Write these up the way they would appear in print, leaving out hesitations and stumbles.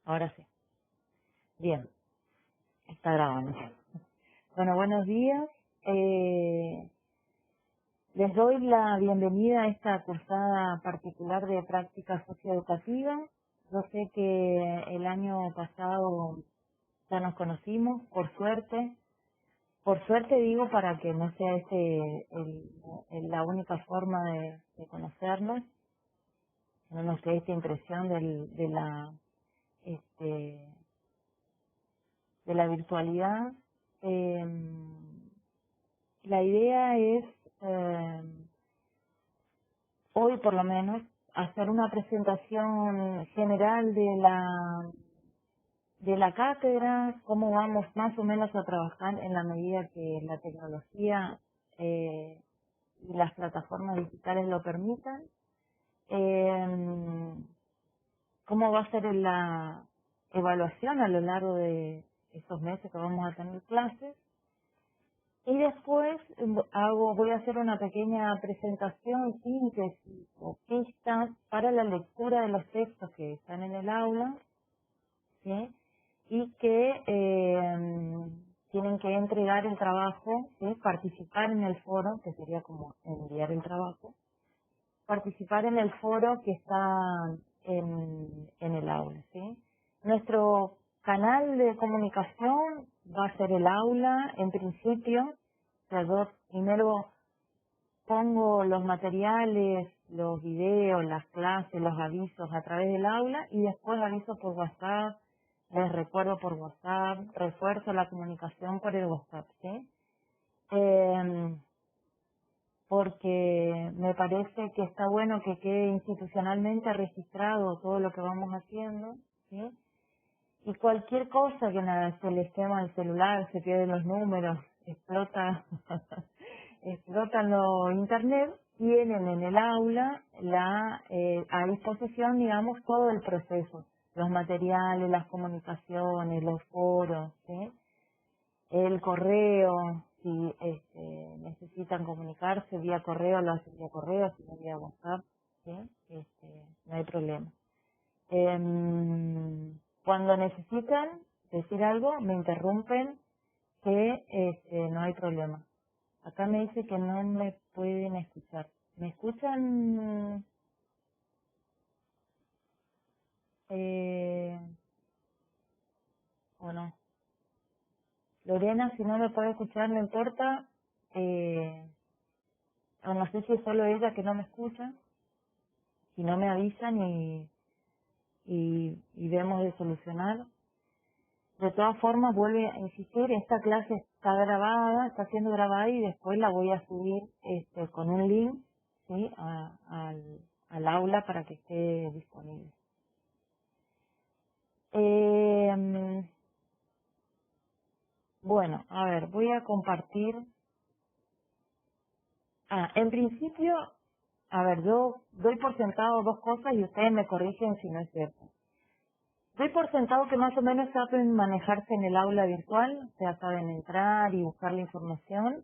Ahora sí. Bien, está grabando. Bueno, buenos días. Les doy la bienvenida a esta cursada particular de práctica socioeducativa. Yo sé que el año pasado ya nos conocimos, por suerte. Por suerte digo para que no sea la única forma de conocernos. No nos quede esta impresión este, de la virtualidad. La idea es, hoy por lo menos, hacer una presentación general de la cátedra, cómo vamos más o menos a trabajar en la medida que la tecnología y las plataformas digitales lo permitan, cómo va a ser la evaluación a lo largo de estos meses que vamos a tener clases. Y después voy a hacer una pequeña presentación, síntesis o pistas para la lectura de los textos que están en el aula, ¿sí? Y que tienen que entregar el trabajo, ¿sí? Participar en el foro, que sería como enviar el trabajo, participar en el foro que está en el aula, ¿sí? Nuestro canal de comunicación va a ser el aula, en principio. O sea, yo primero pongo los materiales, los videos, las clases, los avisos a través del aula y después aviso por WhatsApp, les recuerdo por WhatsApp, refuerzo la comunicación por el WhatsApp, ¿sí? Porque me parece que está bueno que quede institucionalmente registrado todo lo que vamos haciendo, ¿sí? Y cualquier cosa que se les quema el celular, se pierden los números, explotan lo internet, tienen en el aula a disposición, digamos, todo el proceso, los materiales, las comunicaciones, los foros, ¿sí? El correo, si necesitan comunicarse vía correo, lo hacen vía correo, si no vía WhatsApp, ¿sí? No hay problema. Cuando necesitan decir algo, me interrumpen, que no hay problema. Acá me dice que no me pueden escuchar. ¿Me escuchan? ¿O no? Lorena, si no me puede escuchar, no importa. O no sé si es solo ella que no me escucha. Si no me avisan y vemos de solucionar. De todas formas, vuelve a insistir, esta clase está grabada, está siendo grabada y después la voy a subir con un link, ¿sí? al aula para que esté disponible. Bueno, a ver, voy a compartir. En principio, a ver, yo doy por sentado dos cosas y ustedes me corrigen si no es cierto. Doy por sentado que más o menos saben manejarse en el aula virtual, o sea, saben entrar y buscar la información,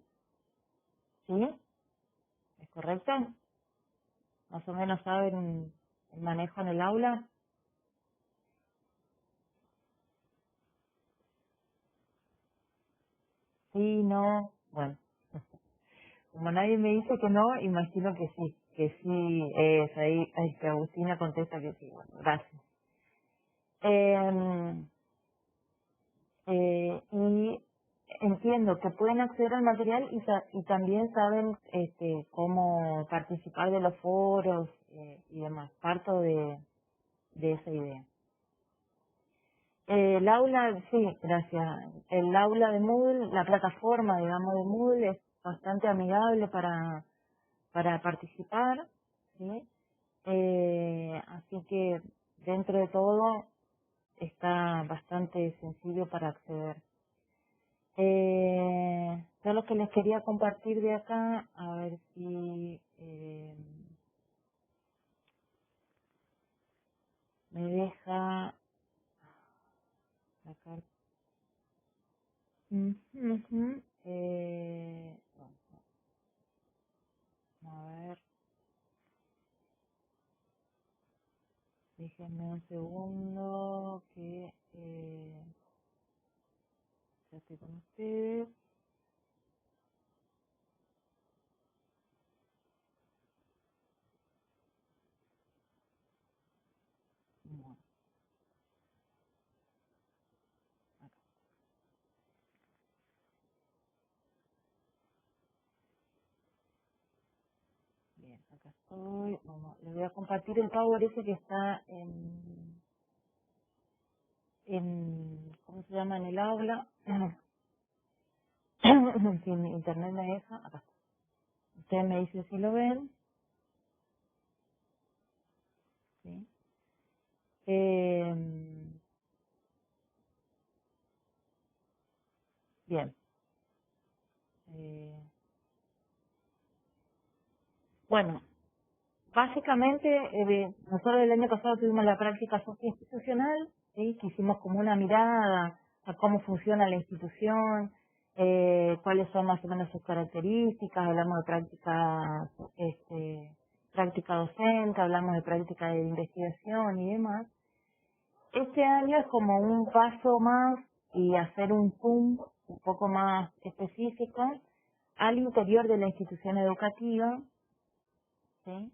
¿sí? ¿Es correcto? Más o menos saben el manejo en el aula. Sí, no, bueno. Como nadie me dice que no, imagino que sí es. Ahí que Agustina contesta que sí. Bueno, gracias. Y entiendo que pueden acceder al material y también saben cómo participar de los foros y demás. Parto de esa idea. El aula, sí, gracias. El aula de Moodle, la plataforma, digamos, de Moodle es bastante amigable para participar, ¿sí? Así que dentro de todo está bastante sencillo para acceder. Yo lo que les quería compartir de acá, a ver si me deja sacar. Ujú. A ver, Déjenme un segundo que ya estoy con ustedes. Bueno, acá. Bien, acá estoy. Les voy a compartir el Power ese que está ¿cómo se llama? En el aula. Si mi internet me deja, acá está. Ustedes me dicen si lo ven. ¿Sí? Eh, bien. Eh, bueno, básicamente, nosotros el año pasado tuvimos la práctica socioinstitucional, ¿sí? Que hicimos como una mirada a cómo funciona la institución, cuáles son más o menos sus características, hablamos de práctica docente, hablamos de práctica de investigación y demás. Este año es como un paso más y hacer un zoom un poco más específico al interior de la institución educativa, ¿sí?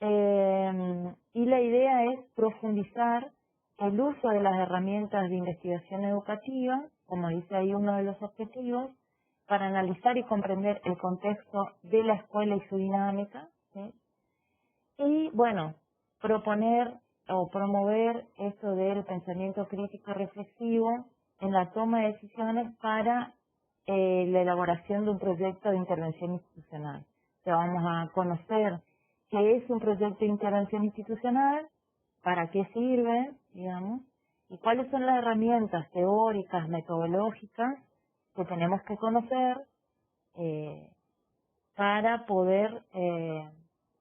Y la idea es profundizar el uso de las herramientas de investigación educativa, como dice ahí uno de los objetivos, para analizar y comprender el contexto de la escuela y su dinámica, ¿sí? Y bueno, proponer o promover esto del pensamiento crítico reflexivo en la toma de decisiones para la elaboración de un proyecto de intervención institucional. O sea, vamos a conocer qué es un proyecto de intervención institucional, para qué sirve, digamos, y cuáles son las herramientas teóricas, metodológicas que tenemos que conocer eh, para poder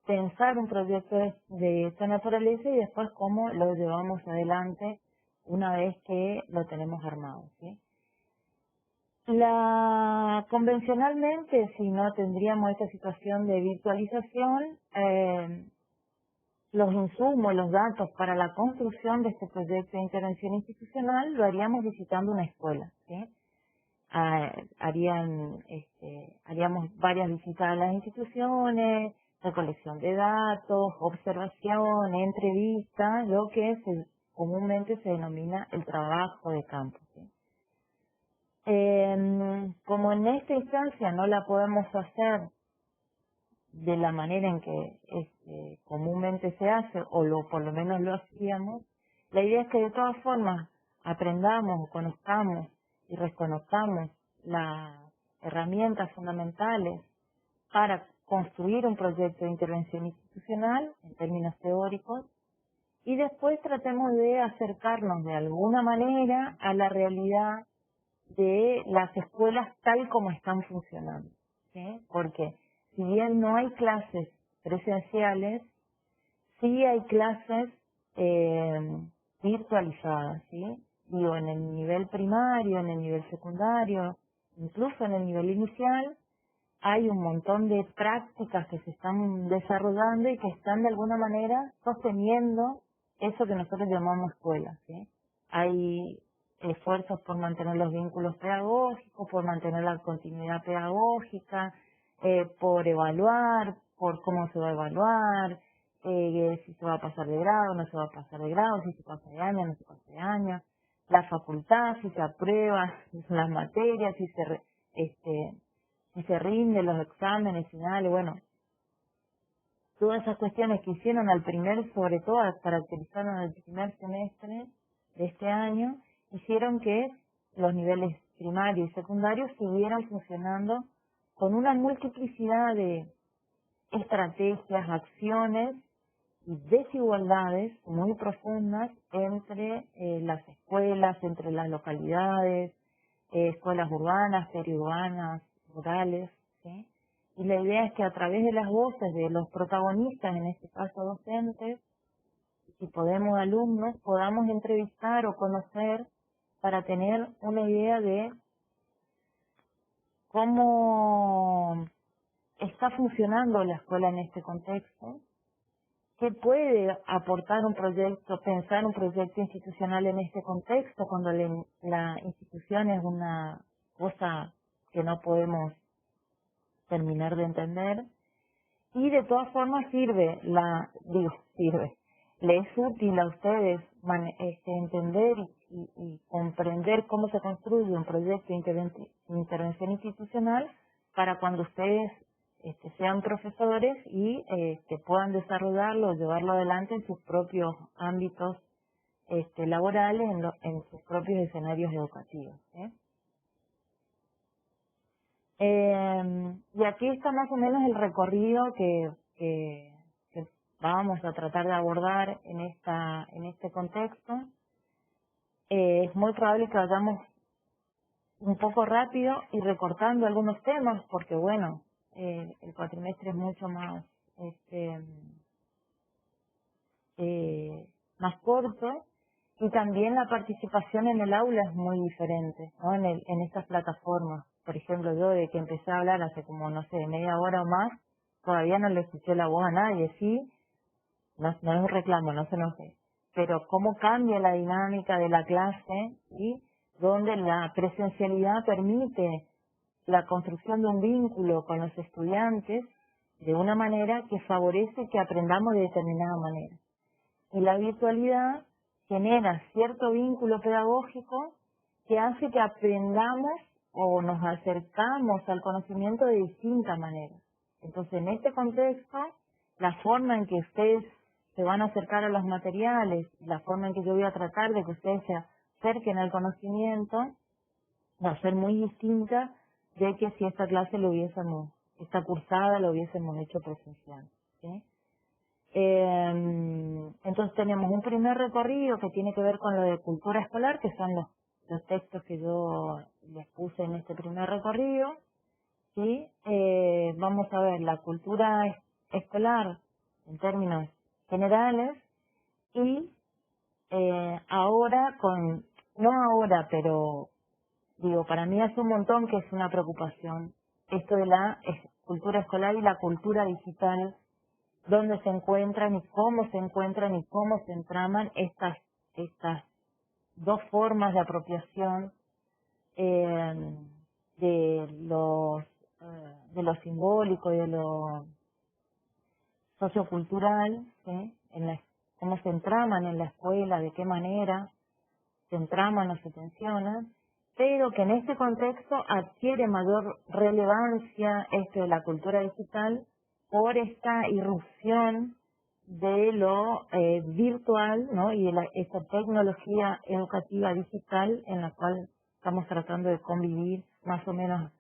pensar un proyecto de esta naturaleza y después cómo lo llevamos adelante una vez que lo tenemos armado, ¿sí? Convencionalmente, si no tendríamos esta situación de virtualización, los insumos, los datos para la construcción de este proyecto de intervención institucional lo haríamos visitando una escuela, ¿sí? Haríamos varias visitas a las instituciones, recolección de datos, observación, entrevistas, lo que comúnmente se denomina el trabajo de campo, ¿sí? Como en esta instancia no la podemos hacer de la manera en que comúnmente se hace, por lo menos lo hacíamos, la idea es que de todas formas aprendamos, conozcamos y reconozcamos las herramientas fundamentales para construir un proyecto de intervención institucional en términos teóricos y después tratemos de acercarnos de alguna manera a la realidad de las escuelas tal como están funcionando, ¿sí? Porque si bien no hay clases presenciales, sí hay clases virtualizadas, ¿sí? Digo, en el nivel primario, en el nivel secundario, incluso en el nivel inicial, hay un montón de prácticas que se están desarrollando y que están de alguna manera sosteniendo eso que nosotros llamamos escuela, ¿sí? Hay esfuerzos por mantener los vínculos pedagógicos, por mantener la continuidad pedagógica, por evaluar, por cómo se va a evaluar, si se va a pasar de grado, no se va a pasar de grado, si se pasa de año, no se pasa de año, la facultad, si se aprueba las materias, si se rinden los exámenes finales, bueno, todas esas cuestiones que hicieron sobre todo caracterizaron el primer semestre de este año, hicieron que los niveles primarios y secundarios siguieran funcionando con una multiplicidad de estrategias, acciones y desigualdades muy profundas entre las escuelas, entre las localidades, escuelas urbanas, periurbanas, rurales, ¿sí? Y la idea es que a través de las voces de los protagonistas, en este caso docentes, si podemos alumnos, podamos entrevistar o conocer para tener una idea de cómo está funcionando la escuela en este contexto ¿qué puede aportar un proyecto, pensar un proyecto institucional en este contexto, cuando la institución es una cosa que no podemos terminar de entender? Y de todas formas sirve, le es útil a ustedes entender y comprender cómo se construye un proyecto de intervención institucional para cuando ustedes sean profesores y puedan desarrollarlo, llevarlo adelante en sus propios ámbitos laborales, en sus propios escenarios educativos. Y aquí está más o menos el recorrido que vamos a tratar de abordar en este contexto. Es muy probable que vayamos un poco rápido y recortando algunos temas, porque bueno, el cuatrimestre es mucho más más corto, y también la participación en el aula es muy diferente, ¿no? En estas plataformas. Por ejemplo, yo de que empecé a hablar hace como, no sé, media hora o más, todavía no le escuché la voz a nadie, sí, no es un reclamo, no se enoje, pero cómo cambia la dinámica de la clase, y donde la presencialidad permite la construcción de un vínculo con los estudiantes de una manera que favorece que aprendamos de determinada manera. Y la virtualidad genera cierto vínculo pedagógico que hace que aprendamos o nos acercamos al conocimiento de distintas maneras. Entonces, en este contexto, la forma en que ustedes se van a acercar a los materiales, la forma en que yo voy a tratar de que ustedes se acerquen al conocimiento, va a ser muy distinta de que si esta clase esta cursada lo hubiésemos hecho presencial, ¿sí? Entonces tenemos un primer recorrido que tiene que ver con lo de cultura escolar, que son los textos que yo les puse en este primer recorrido, ¿sí? Vamos a ver la cultura escolar en términos generales, y no ahora, pero digo, para mí hace un montón que es una preocupación esto de la cultura escolar y la cultura digital, dónde se encuentran y cómo se entraman estas dos formas de apropiación de lo simbólico y de lo sociocultural, ¿sí? Cómo se entraman en la escuela, de qué manera se entraman o se tensionan, pero que en este contexto adquiere mayor relevancia esto de la cultura digital por esta irrupción de lo virtual, ¿no? Y de esta tecnología educativa digital en la cual estamos tratando de convivir más o menos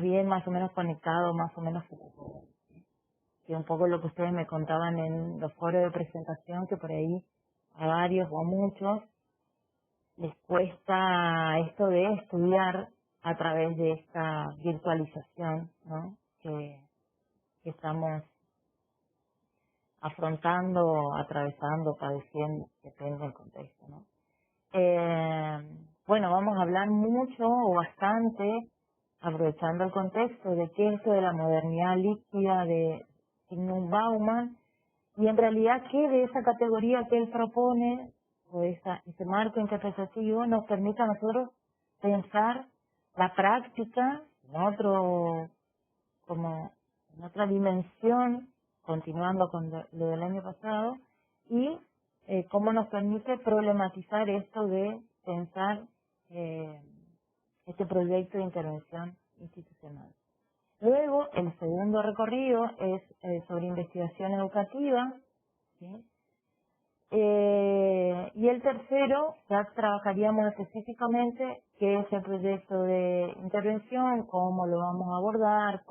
bien, más o menos conectado, más o menos, que un poco lo que ustedes me contaban en los foros de presentación, que por ahí a varios o a muchos les cuesta esto de estudiar a través de esta virtualización, ¿no? que estamos afrontando, atravesando, padeciendo, depende del contexto, ¿no? Bueno, vamos a hablar mucho o bastante, aprovechando el contexto, de qué es esto de la modernidad líquida de Zygmunt Bauman, y en realidad qué de esa categoría que él propone, o ese marco interpretativo, nos permite a nosotros pensar la práctica en otra dimensión, continuando con lo del año pasado, y cómo nos permite problematizar esto de pensar este proyecto de intervención institucional. Luego, el segundo recorrido es sobre investigación educativa, ¿sí? Y el tercero, ya trabajaríamos específicamente qué es el proyecto de intervención, cómo lo vamos a abordar,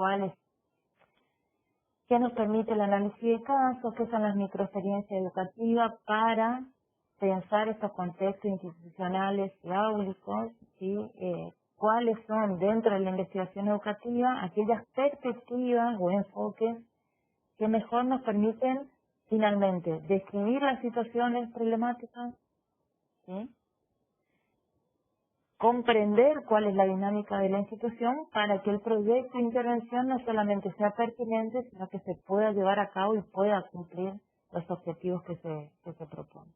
qué nos permite el análisis de casos, qué son las microexperiencias educativas para pensar estos contextos institucionales y áulicos, ¿sí? Cuáles son dentro de la investigación educativa aquellas perspectivas o enfoques que mejor nos permiten finalmente describir las situaciones problemáticas, ¿sí? comprender cuál es la dinámica de la institución para que el proyecto de intervención no solamente sea pertinente, sino que se pueda llevar a cabo y pueda cumplir los objetivos que se proponen.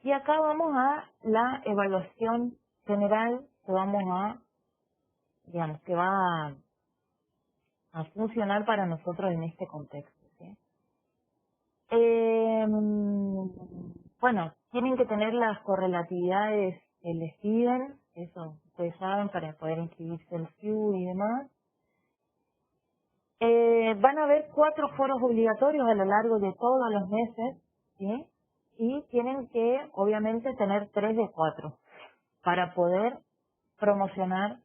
Y acá vamos a la evaluación general que vamos a, digamos, que va a funcionar para nosotros en este contexto, ¿sí? Bueno, tienen que tener las correlatividades que les piden, eso ustedes saben, para poder inscribirse el FIU y demás. Van a haber 4 foros obligatorios a lo largo de todos los meses, ¿sí? Y tienen que, obviamente, tener 3 de 4 para poder promocionar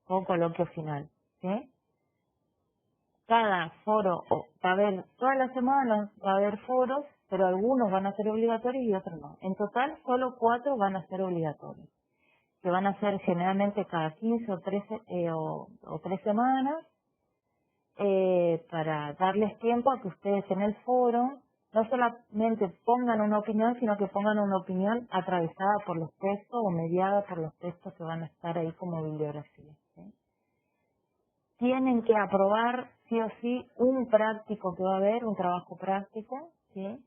con coloquio final, ¿sí? Cada foro, va a haber, todas las semanas va a haber foros, pero algunos van a ser obligatorios y otros no. En total, solo 4 van a ser obligatorios, que van a ser generalmente cada 15 o 13 o 3 semanas, para darles tiempo a que ustedes en el foro no solamente pongan una opinión, sino que pongan una opinión atravesada por los textos o mediada por los textos que van a estar ahí como bibliografía, ¿sí? Tienen que aprobar sí o sí un práctico que va a haber, un trabajo práctico, ¿sí?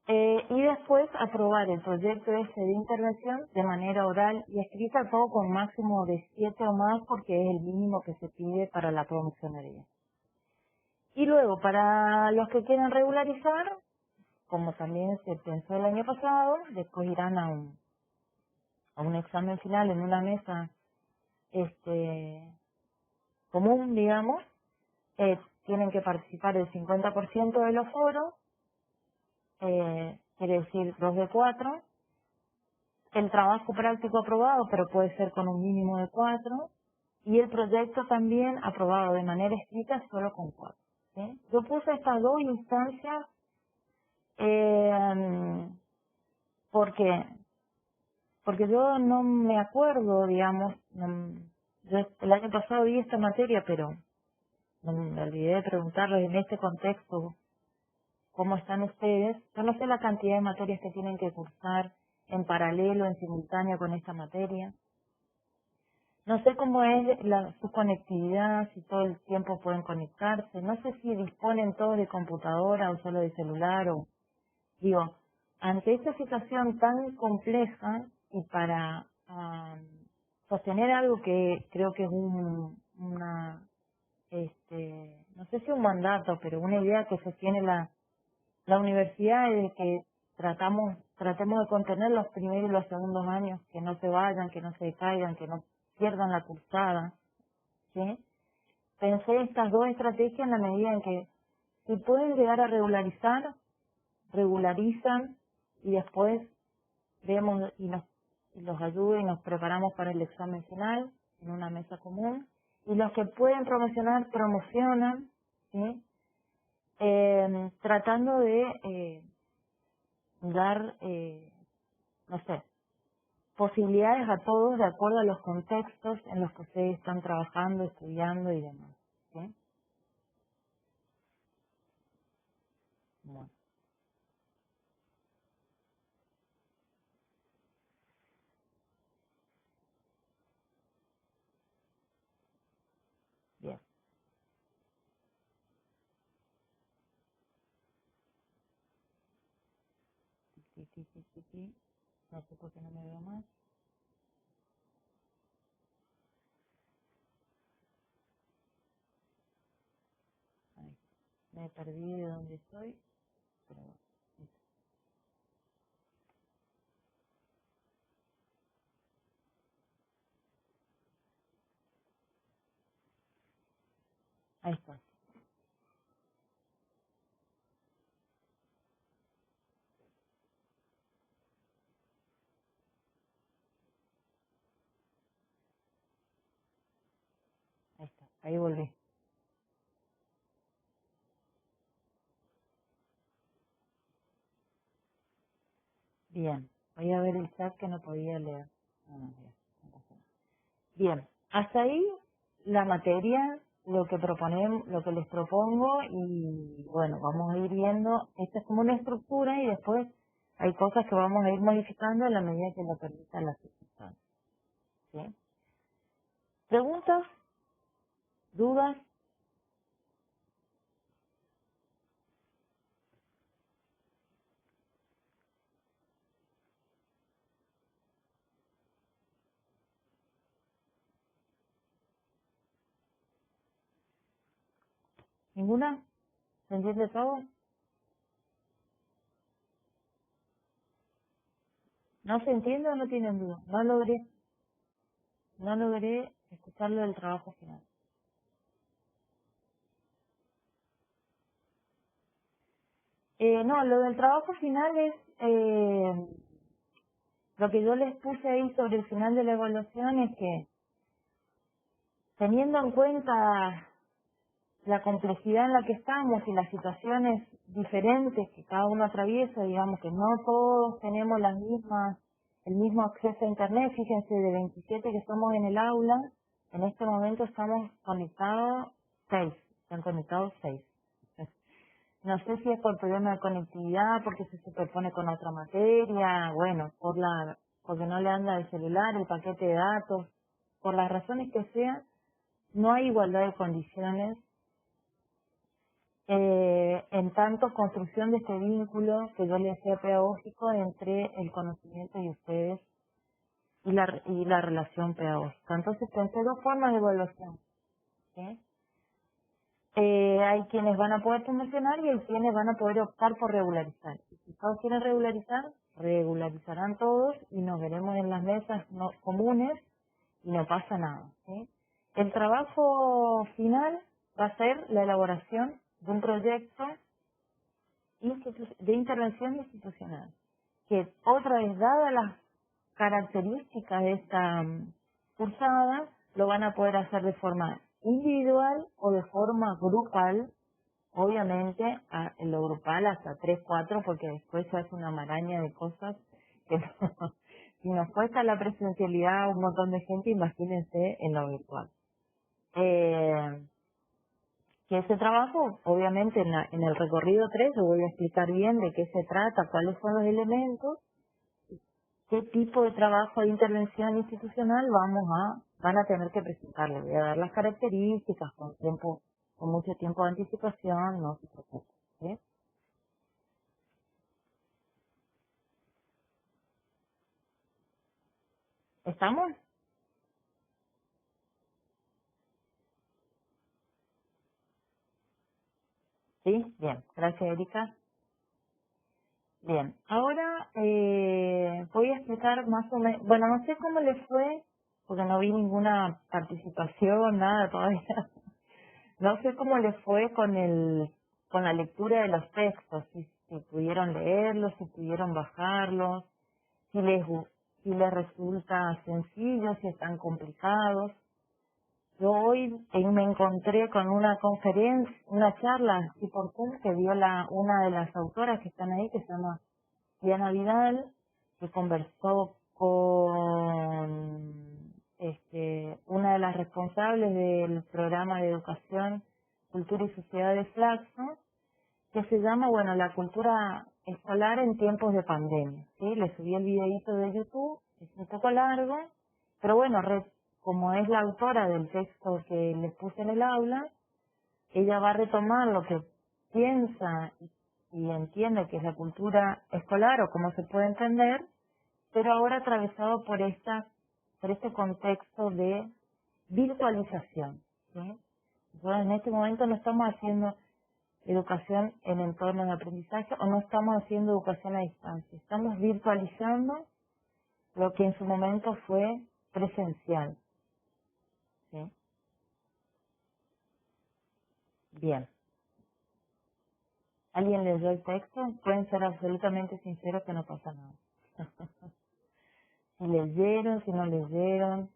Y después aprobar el proyecto ese de intervención de manera oral y escrita, todo con máximo de 7 o más, porque es el mínimo que se pide para la promocionería. Y luego, para los que quieren regularizar, como también se pensó el año pasado, después irán a un examen final en una mesa común, digamos. Tienen que participar el 50% de los foros, quiere decir 2 de 4. El trabajo práctico aprobado, pero puede ser con un mínimo de 4. Y el proyecto también aprobado de manera escrita solo con 4. ¿Sí? Yo puse estas 2 instancias porque yo no me acuerdo, digamos, yo el año pasado vi esta materia, pero no me olvidé de preguntarles en este contexto cómo están ustedes. Yo no sé la cantidad de materias que tienen que cursar en paralelo, en simultáneo con esta materia. No sé cómo es su conectividad, si todo el tiempo pueden conectarse. No sé si disponen todos de computadora o solo de celular. Digo, ante esta situación tan compleja y para sostener algo que creo que es no sé si un mandato, pero una idea que sostiene la universidad, es de que tratemos de contener los primeros y los segundos años, que no se vayan, que no se caigan, que no pierdan la cursada, ¿sí? Pensé estas 2 estrategias en la medida en que si pueden llegar a regularizar, regularizan y después vemos y los ayuda y nos preparamos para el examen final en una mesa común. Y los que pueden promocionar, promocionan, ¿sí? Tratando de dar, no sé, posibilidades a todos de acuerdo a los contextos en los que ustedes están trabajando, estudiando y demás, ¿sí? Bueno, bien. Sí, sí, sí, sí, sí. No sé por qué no me veo más. Ahí. Me perdí de dónde estoy, pero bueno, listo. Ahí está. Ahí está. Ahí volví. Bien. Voy a ver el chat que no podía leer. Bien, no pasa nada. Bien. Hasta ahí la materia, lo que proponemos, lo que les propongo, y bueno, vamos a ir viendo. Esta es como una estructura y después hay cosas que vamos a ir modificando en la medida que lo permitan las circunstancias. ¿sí? ¿Preguntas? ¿Dudas? ¿Ninguna? ¿Se entiende todo? ¿No se entiende o no tienen duda? No logré escucharlo del trabajo final. No, lo del trabajo final es lo que yo les puse ahí sobre el final de la evaluación es que teniendo en cuenta la complejidad en la que estamos y las situaciones diferentes que cada uno atraviesa, digamos que no todos tenemos las mismas, el mismo acceso a internet, fíjense de 27 que somos en el aula, en este momento estamos conectados 6, están conectados 6. No sé si es por problema de conectividad, porque se superpone con otra materia, bueno, porque no le anda el celular, el paquete de datos, por las razones que sean, no hay igualdad de condiciones en tanto construcción de este vínculo que yo le decía pedagógico entre el conocimiento y ustedes y la relación pedagógica. Entonces pensé dos formas de evaluación, ¿sí? Hay quienes van a poder promocionar y hay quienes van a poder optar por regularizar. Y si todos quieren regularizar, regularizarán todos y nos veremos en las mesas comunes y no pasa nada, ¿sí? El trabajo final va a ser la elaboración de un proyecto de intervención institucional, que otra vez, dadas las características de esta cursada, lo van a poder hacer de forma individual o de forma grupal, obviamente en lo grupal hasta 3 4 porque después se hace una maraña de cosas que si nos cuesta la presencialidad a un montón de gente, imagínense en lo virtual. Que ese trabajo, obviamente en el recorrido 3 yo voy a explicar bien de qué se trata, cuáles son los elementos, qué tipo de trabajo de intervención institucional van a tener que presentarle. Voy a dar las características con mucho tiempo de anticipación, no se preocupen, ¿sí? ¿Estamos? Sí, bien, gracias Erika. Bien, ahora voy a explicar más o menos, bueno, no sé cómo les fue, porque no vi ninguna participación, nada todavía. No sé cómo les fue con la lectura de los textos, si pudieron leerlos, si pudieron bajarlos, si les resulta sencillo, si están complicados. Yo hoy me encontré con una conferencia, una charla así por Zoom que dio una de las autoras que están ahí, que se llama Diana Vidal, que conversó con una de las responsables del programa de educación, cultura y sociedad de Flaxo, que se llama, bueno, la cultura escolar en tiempos de pandemia. ¿Sí? Le subí el videíto de YouTube, es un poco largo, pero bueno, como es la autora del texto que les puse en el aula, ella va a retomar lo que piensa y entiende que es la cultura escolar o cómo se puede entender, pero ahora atravesado por este contexto de virtualización, ¿sí? Entonces, en este momento no estamos haciendo educación en entornos de aprendizaje o no estamos haciendo educación a distancia, estamos virtualizando lo que en su momento fue presencial, ¿sí? Bien. ¿Alguien leyó el texto? Pueden ser absolutamente sinceros que no pasa nada. Si leyeron, si no leyeron.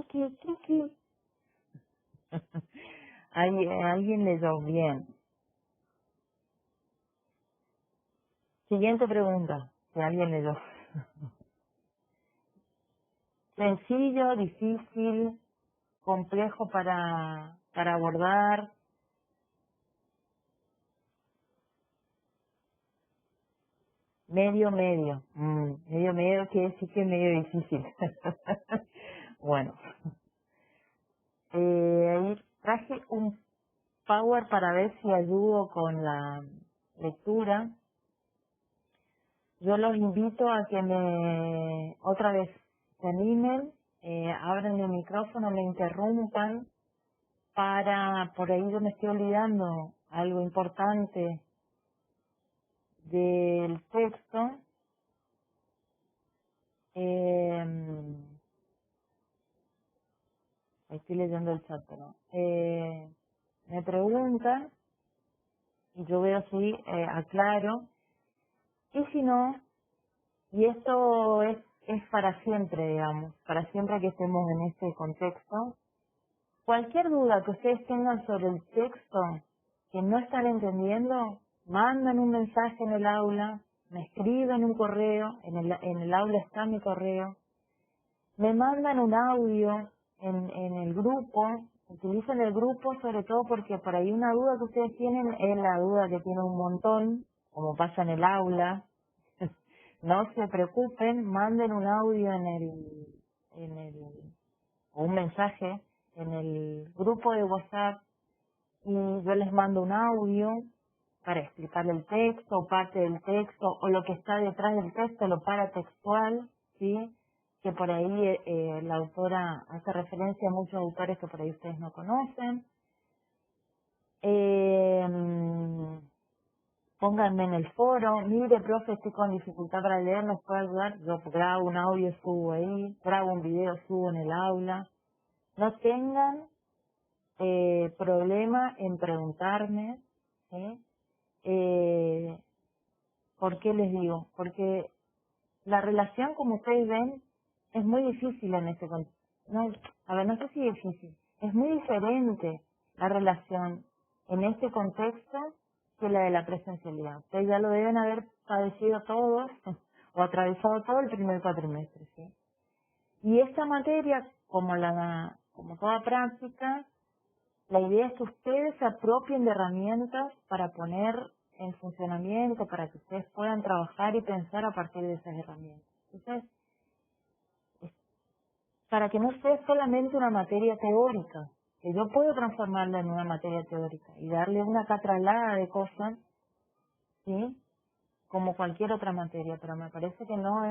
¿Qué? Alguien leyó bien. Siguiente pregunta. Si alguien leyó. Sencillo, difícil, complejo para abordar. Medio quiere decir que es medio difícil. Bueno, ahí traje un Power para ver si ayudo con la lectura. Yo los invito a que otra vez, se animen, abran el micrófono, me interrumpan, por ahí yo me estoy olvidando algo importante del texto. Estoy leyendo el chat, pero me preguntan y yo veo si aclaro, y si no, y esto es para siempre, digamos, para siempre que estemos en este contexto. Cualquier duda que ustedes tengan sobre el texto que no están entendiendo, mandan un mensaje en el aula, me escriben un correo, en el aula está mi correo, me mandan un audio en el grupo, utilicen el grupo sobre todo porque por ahí una duda que ustedes tienen es la duda que tienen un montón, como pasa en el aula. No se preocupen, manden un audio o un mensaje en el grupo de WhatsApp y yo les mando un audio para explicarle el texto o parte del texto o lo que está detrás del texto, lo paratextual, ¿sí? Que por ahí la autora hace referencia a muchos autores que por ahí ustedes no conocen. Pónganme en el foro, mire, profe, estoy con dificultad para leer, ¿nos puede ayudar? Yo grabo un audio, subo ahí, grabo un video, subo en el aula. No tengan problema en preguntarme, ¿sí? ¿Por qué les digo? Porque la relación, como ustedes ven, es muy difícil en este contexto. No, a ver, no sé si difícil, es muy diferente la relación en este contexto que la de la presencialidad. Ustedes ya lo deben haber padecido todos o atravesado todo el primer cuatrimestre, ¿sí? Y esta materia, como toda práctica, la idea es que ustedes se apropien de herramientas para poner en funcionamiento, para que ustedes puedan trabajar y pensar a partir de esas herramientas. Entonces, para que no sea solamente una materia teórica, que yo puedo transformarla en una materia teórica y darle una catralada de cosas, ¿sí? Como cualquier otra materia, pero me parece que no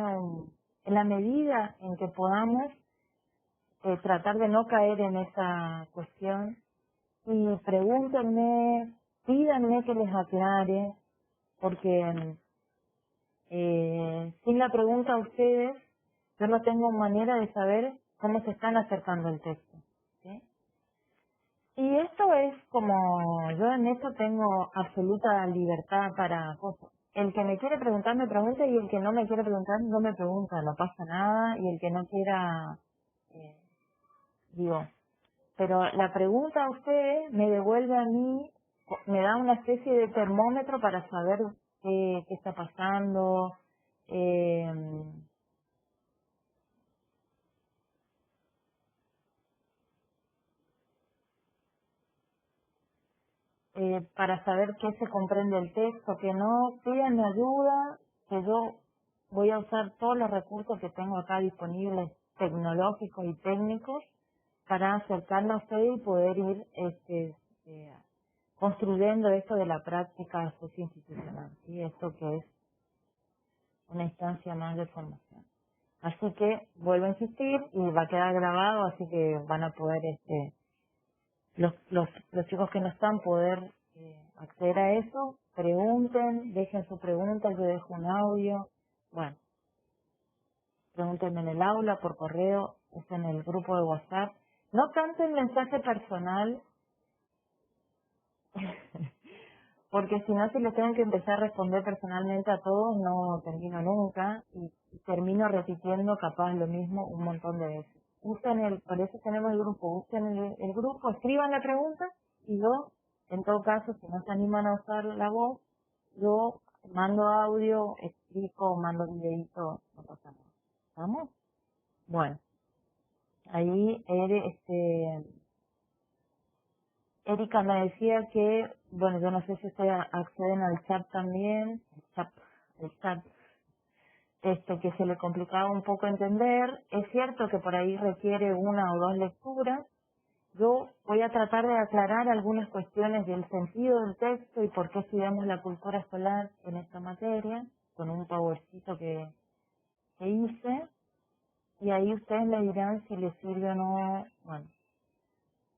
en la medida en que podamos tratar de no caer en esa cuestión y pregúntenme, pídanme que les aclare, porque sin la pregunta a ustedes, yo no tengo manera de saber cómo se están acercando al texto, ¿sí? Y esto es como, yo en esto tengo absoluta libertad para cosas. El que me quiere preguntar me pregunta y el que no me quiere preguntar no me pregunta, no pasa nada, y el que no quiera, eh, digo, pero la pregunta a ustedes me devuelve a mí, me da una especie de termómetro para saber qué está pasando, eh, para saber qué se comprende el texto, que no. Pídanme ayuda, que yo voy a usar todos los recursos que tengo acá disponibles, tecnológicos y técnicos, para acercarla a ustedes y poder ir eh, construyendo esto de la práctica socioinstitucional, ¿sí? Esto que es una instancia más de formación. Así que vuelvo a insistir y va a quedar grabado, así que van a poder los chicos que no están poder acceder a eso. Pregunten, dejen su pregunta, yo dejo un audio. Bueno, pregúntenme en el aula, por correo, en el grupo de WhatsApp. No tanto el mensaje personal, porque si no, si les tengo que empezar a responder personalmente a todos, no termino nunca y termino repitiendo capaz lo mismo un montón de veces. Por eso tenemos el grupo, usen el grupo, escriban la pregunta y yo, en todo caso, si no se animan a usar la voz, yo mando audio, explico, mando videito, no pasa nada. ¿Vamos? Bueno, ahí Erika me decía que, bueno, yo no sé si ustedes acceden al chat también, el chat, que se le complicaba un poco entender. Es cierto que por ahí requiere una o dos lecturas. Yo voy a tratar de aclarar algunas cuestiones del sentido del texto y por qué estudiamos la cultura escolar en esta materia, con un powercito que hice, y ahí ustedes me dirán si les sirve o no. Bueno,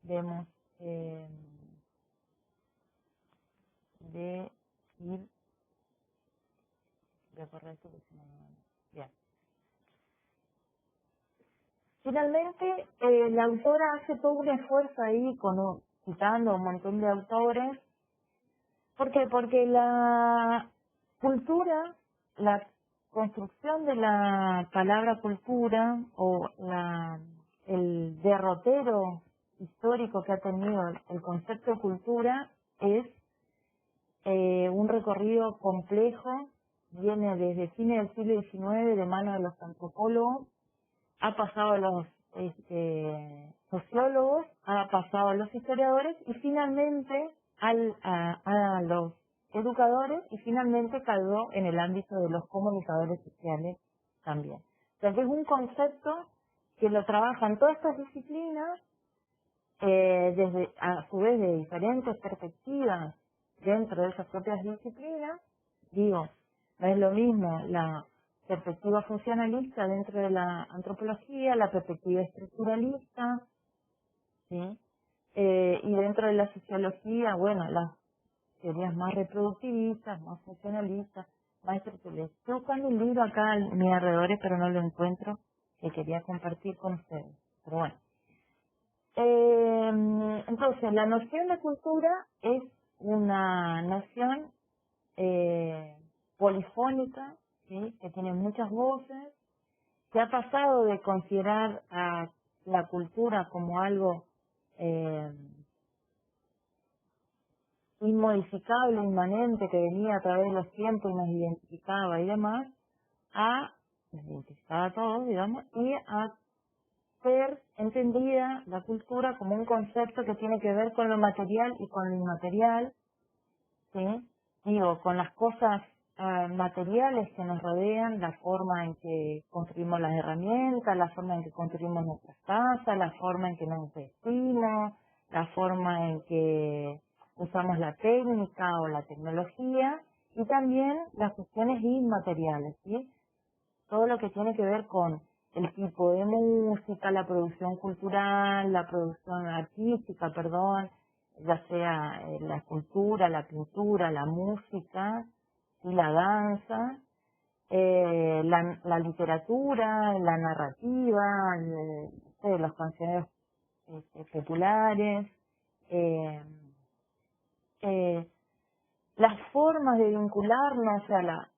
vemos de ir, voy a correr esto porque si no, bien. Finalmente, la autora hace todo un esfuerzo ahí, citando a un montón de autores. ¿Por qué? Porque la cultura, la construcción de la palabra cultura o el derrotero histórico que ha tenido el concepto de cultura es un recorrido complejo, viene desde fines del siglo XIX de mano de los antropólogos, ha pasado a los sociólogos, ha pasado a los historiadores y finalmente a los educadores y finalmente cayó en el ámbito de los comunicadores sociales también. O sea que es un concepto que lo trabajan todas estas disciplinas desde a su vez de diferentes perspectivas dentro de esas propias disciplinas. Digo, no es lo mismo la perspectiva funcionalista dentro de la antropología, la perspectiva estructuralista, ¿sí? Y dentro de la sociología, bueno, las teorías más reproductivistas, más funcionalistas, más estructuralistas. Estoy buscando un libro acá a mi alrededor, pero no lo encuentro, que quería compartir con ustedes. Pero bueno. Entonces, la noción de cultura es una noción polifónica, ¿sí? Que tiene muchas voces, que ha pasado de considerar a la cultura como algo inmodificable, inmanente, que venía a través de los tiempos y nos identificaba y demás, nos identificaba a todos, digamos, y a ser entendida la cultura como un concepto que tiene que ver con lo material y con lo inmaterial, ¿sí? Digo, con las cosas materiales que nos rodean, la forma en que construimos las herramientas, la forma en que construimos nuestras casas, la forma en que nos vestimos, la forma en que usamos la técnica o la tecnología, y también las cuestiones inmateriales, ¿sí? Todo lo que tiene que ver con el tipo de música, la producción cultural, la producción artística, perdón, ya sea la escultura, la pintura, la música y la danza, la literatura, la narrativa, los cancioneros populares, eh, eh, las formas de vincularnos, o sea,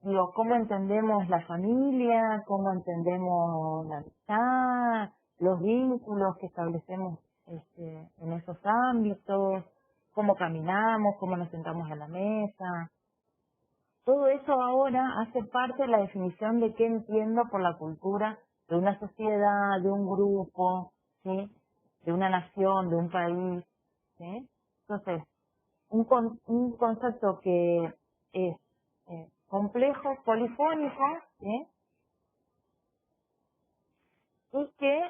digo, cómo entendemos la familia, cómo entendemos la amistad, los vínculos que establecemos en esos ámbitos, cómo caminamos, cómo nos sentamos a la mesa. Todo eso ahora hace parte de la definición de qué entiendo por la cultura de una sociedad, de un grupo, ¿sí? De una nación, de un país, ¿sí? Entonces, un concepto que es complejo, polifónico, ¿sí? Y que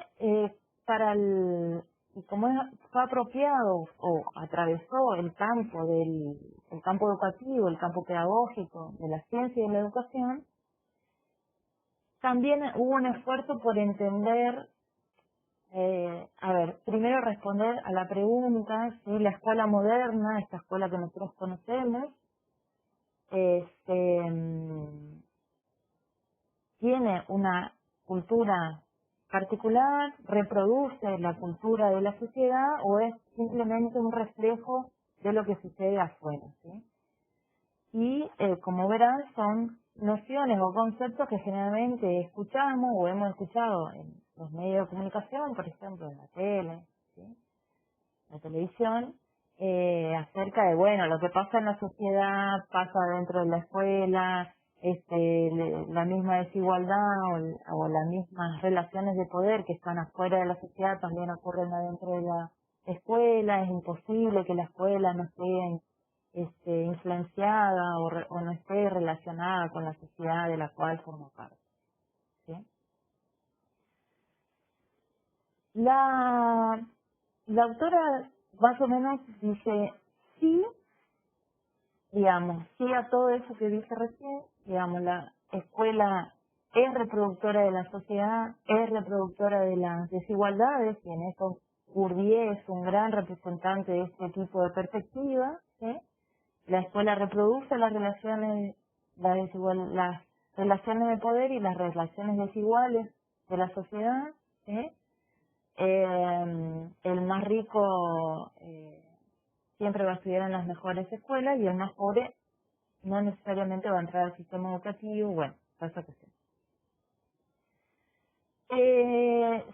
y como fue apropiado o atravesó el campo educativo, el campo pedagógico de la ciencia y de la educación, también hubo un esfuerzo por entender, primero responder a la pregunta si la escuela moderna, esta escuela que nosotros conocemos, tiene una cultura particular, reproduce la cultura de la sociedad o es simplemente un reflejo de lo que sucede afuera, ¿sí? Y como verán, son nociones o conceptos que generalmente escuchamos o hemos escuchado en los medios de comunicación, por ejemplo, en la tele, ¿sí? La televisión, acerca de, bueno, lo que pasa en la sociedad, pasa dentro de la escuela, la misma desigualdad o las mismas relaciones de poder que están afuera de la sociedad también ocurren adentro de la escuela. Es imposible que la escuela no esté influenciada o no esté relacionada con la sociedad de la cual forma parte. ¿Sí? La autora más o menos dice sí, digamos, sí a todo eso que dije recién, digamos, la escuela es reproductora de la sociedad, es reproductora de las desigualdades, y en eso Bourdieu es un gran representante de este tipo de perspectiva, ¿sí? La escuela reproduce las relaciones, las relaciones de poder y las relaciones desiguales de la sociedad, ¿sí? El más rico siempre va a estudiar en las mejores escuelas y el más pobre no necesariamente va a entrar al sistema educativo, bueno, toda esa cuestión.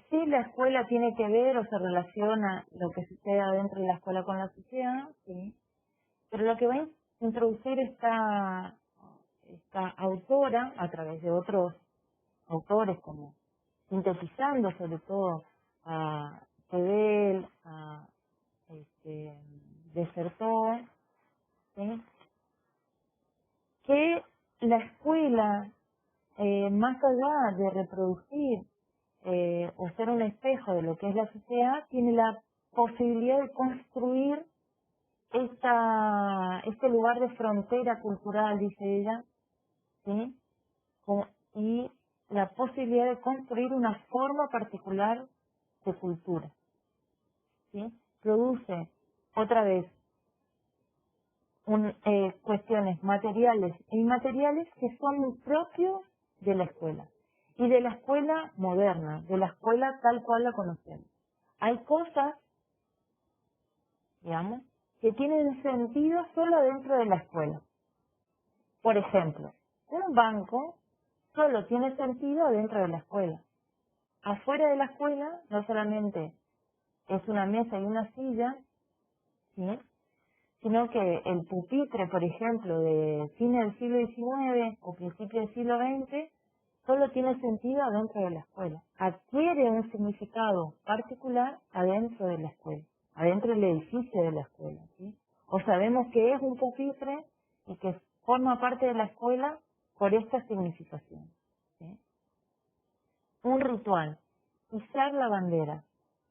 Sí, la escuela tiene que ver o se relaciona lo que sucede dentro de la escuela con la sociedad, sí, pero lo que va a introducir esta autora a través de otros autores, como sintetizando sobre todo a Sebel, a Desertor, ¿sí? Que la escuela, más allá de reproducir o ser un espejo de lo que es la sociedad, tiene la posibilidad de construir este lugar de frontera cultural, dice ella, ¿sí? Y la posibilidad de construir una forma particular de cultura, ¿sí? Produce, otra vez, cuestiones materiales e inmateriales que son propios de la escuela y de la escuela moderna, de la escuela tal cual la conocemos. Hay cosas, digamos, que tienen sentido solo dentro de la escuela. Por ejemplo, un banco solo tiene sentido dentro de la escuela. Afuera de la escuela no solamente es una mesa y una silla, ¿sí? Sino que el pupitre, por ejemplo, de fines del siglo XIX o principios del siglo XX, solo tiene sentido adentro de la escuela. Adquiere un significado particular adentro de la escuela, adentro del edificio de la escuela, ¿sí? O sabemos que es un pupitre y que forma parte de la escuela por esta significación, ¿sí? Un ritual, izar la bandera,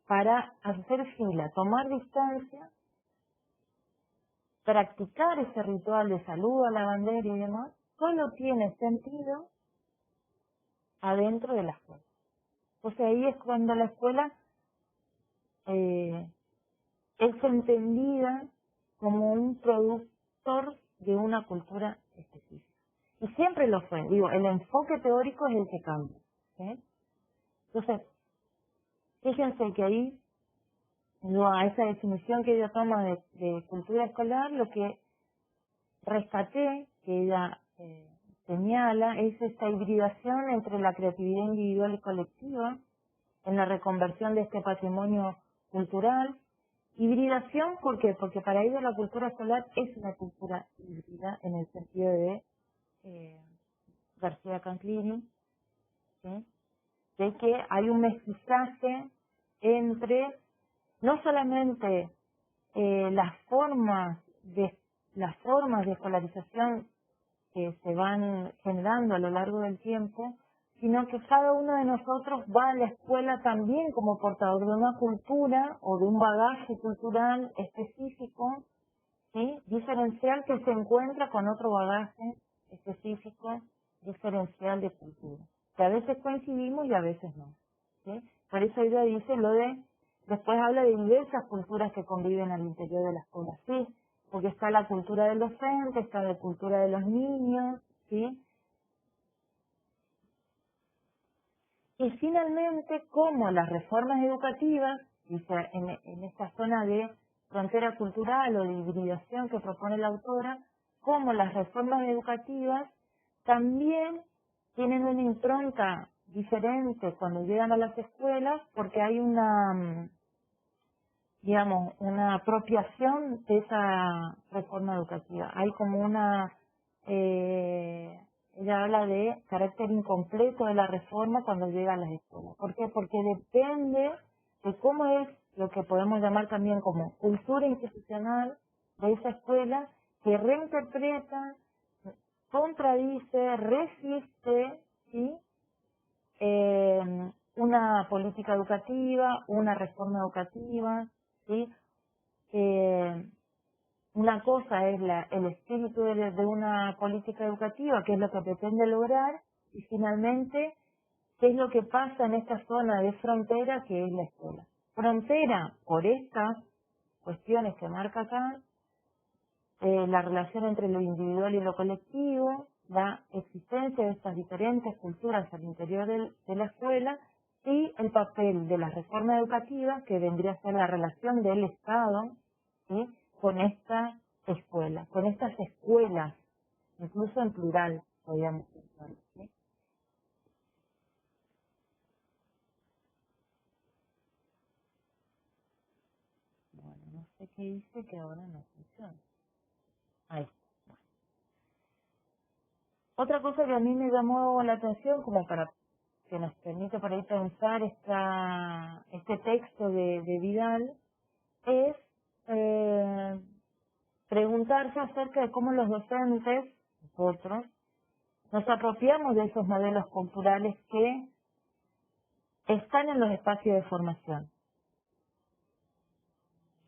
para hacer fila, tomar distancia, practicar ese ritual de saludo a la bandera y demás, solo tiene sentido adentro de la escuela. O sea, ahí es cuando la escuela es entendida como un productor de una cultura específica. Y siempre lo fue. Digo, el enfoque teórico es el que cambia, ¿sí? Entonces, fíjense que ahí, a esa definición que ella toma de cultura escolar, lo que rescaté, que ella señala, es esta hibridación entre la creatividad individual y colectiva en la reconversión de este patrimonio cultural. Hibridación, ¿por qué? Porque para ella la cultura escolar es una cultura híbrida en el sentido de García Canclini, ¿sí? De que hay un mestizaje entre no solamente las formas de escolarización que se van generando a lo largo del tiempo, sino que cada uno de nosotros va a la escuela también como portador de una cultura o de un bagaje cultural específico, ¿sí? Diferencial, que se encuentra con otro bagaje específico, diferencial de cultura, que a veces coincidimos y a veces no, ¿sí? Por eso ella dice después habla de diversas culturas que conviven al interior de la escuela, sí, porque está la cultura del docente, está la cultura de los niños, ¿sí? Y finalmente, como las reformas educativas, dice, en esta zona de frontera cultural o de hibridación que propone la autora, como las reformas educativas también tienen una impronta diferente cuando llegan a las escuelas, porque hay una apropiación de esa reforma educativa. Hay como ella habla de carácter incompleto de la reforma cuando llega a las escuelas. ¿Por qué? Porque depende de cómo es lo que podemos llamar también como cultura institucional de esa escuela, que reinterpreta, contradice, resiste, ¿sí? Una política educativa, una reforma educativa, ¿sí? Una cosa es el espíritu de una política educativa, que es lo que pretende lograr, y finalmente, qué es lo que pasa en esta zona de frontera que es la escuela. Frontera, por estas cuestiones que marca acá, la relación entre lo individual y lo colectivo, la existencia de estas diferentes culturas al interior de la escuela y el papel de la reforma educativa, que vendría a ser la relación del Estado, ¿sí? Con esta escuela, con estas escuelas, incluso en plural, podríamos pensar, ¿sí? Bueno, no sé qué hice que ahora no funciona. Ahí. Otra cosa que a mí me llamó la atención, como para que nos permite por ahí pensar este texto de Vidal, es eh, preguntarse acerca de cómo los docentes, nosotros, nos apropiamos de esos modelos culturales que están en los espacios de formación.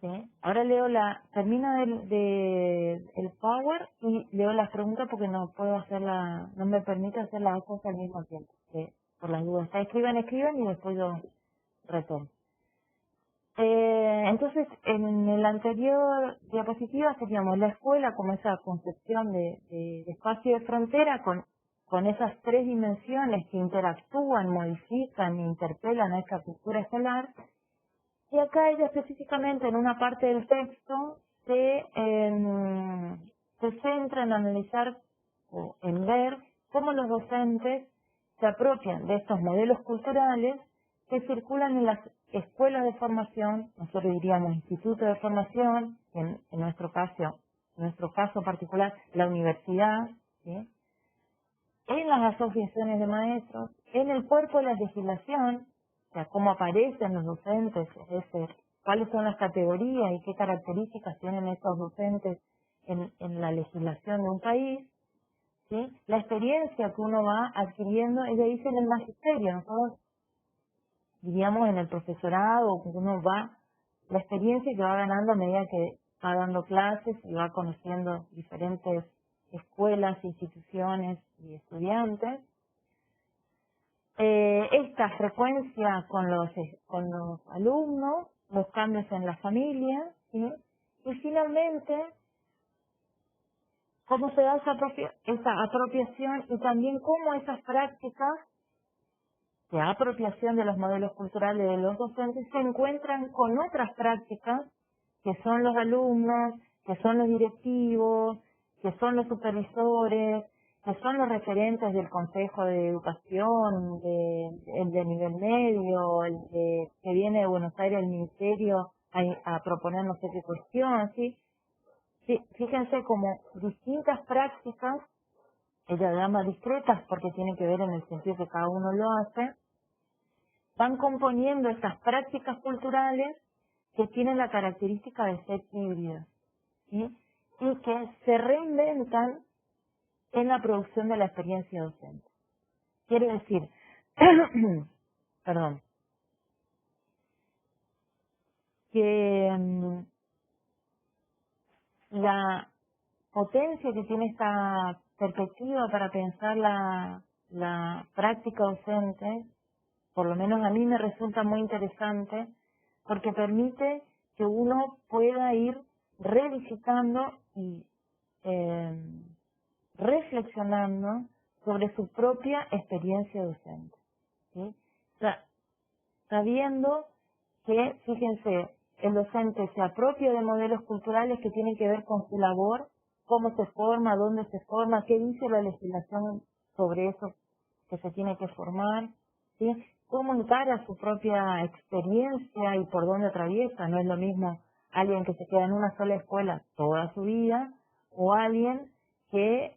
¿Sí? Ahora termino el Power y leo las preguntas porque no puedo no me permite hacer las dos cosas al mismo tiempo. ¿Sí? Por las dudas. Escriban y después yo retomo. Entonces, en el anterior diapositiva teníamos la escuela como esa concepción de espacio de frontera con esas tres dimensiones que interactúan, modifican e interpelan a esta cultura escolar. Y acá ella específicamente en una parte del texto se centra en analizar o en ver cómo los docentes se apropian de estos modelos culturales que circulan en las escuelas de formación, nosotros diríamos institutos de formación, en nuestro caso particular, la universidad, ¿sí? En las asociaciones de maestros, en el cuerpo de la legislación, o sea, cómo aparecen los docentes, es decir, cuáles son las categorías y qué características tienen estos docentes en la legislación de un país, ¿sí? La experiencia que uno va adquiriendo, ella dice en el magisterio, nosotros diríamos en el profesorado, uno la experiencia que va ganando a medida que va dando clases y va conociendo diferentes escuelas, instituciones y estudiantes. Esta frecuencia con los alumnos, los cambios en la familia, ¿sí? Y finalmente, cómo se da esa apropiación y también cómo esas prácticas de apropiación de los modelos culturales de los docentes se encuentran con otras prácticas que son los alumnos, que son los directivos, que son los supervisores, que son los referentes del Consejo de Educación, el de nivel medio, que viene de Buenos Aires, el Ministerio, a proponer no sé qué cuestión, ¿sí? Sí, fíjense como distintas prácticas, ella llama discretas porque tiene que ver en el sentido que cada uno lo hace, van componiendo estas prácticas culturales que tienen la característica de ser híbridas, ¿sí? Y que se reinventan en la producción de la experiencia docente. Quiere decir, perdón, que la potencia que tiene esta perspectiva para pensar la práctica docente, por lo menos a mí me resulta muy interesante, porque permite que uno pueda ir revisitando y reflexionando sobre su propia experiencia docente, ¿sí? O sea, sabiendo que, fíjense, el docente se apropia de modelos culturales que tienen que ver con su labor, cómo se forma, dónde se forma, qué dice la legislación sobre eso que se tiene que formar, ¿sí? Cómo encara su propia experiencia y por dónde atraviesa. No es lo mismo alguien que se queda en una sola escuela toda su vida o alguien que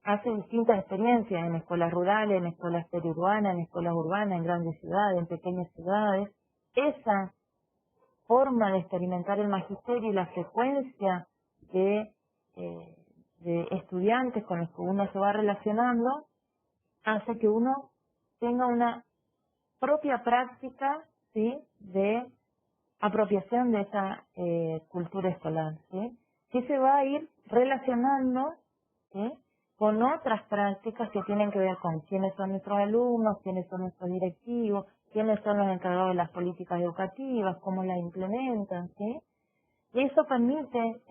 hace distintas experiencias en escuelas rurales, en escuelas periurbanas, en escuelas urbanas, en grandes ciudades, en pequeñas ciudades. Esa forma de experimentar el magisterio y la frecuencia de de estudiantes con los que uno se va relacionando, hace que uno tenga una propia práctica, ¿sí?, de apropiación de esa cultura escolar, ¿sí? Que se va a ir relacionando, ¿sí?, con otras prácticas que tienen que ver con quiénes son nuestros alumnos, quiénes son nuestros directivos, quiénes son los encargados de las políticas educativas, cómo las implementan, ¿sí? Y eso permite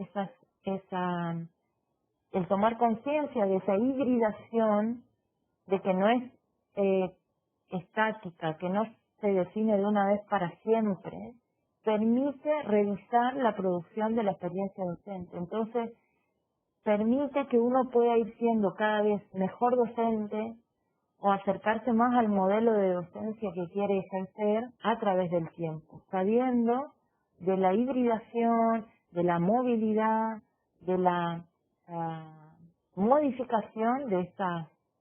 el tomar conciencia de esa hibridación, de que no es estática, que no se define de una vez para siempre, permite revisar la producción de la experiencia docente. Entonces, permite que uno pueda ir siendo cada vez mejor docente o acercarse más al modelo de docencia que quiere ejercer a través del tiempo, sabiendo de la hibridación, de la movilidad, de la modificación de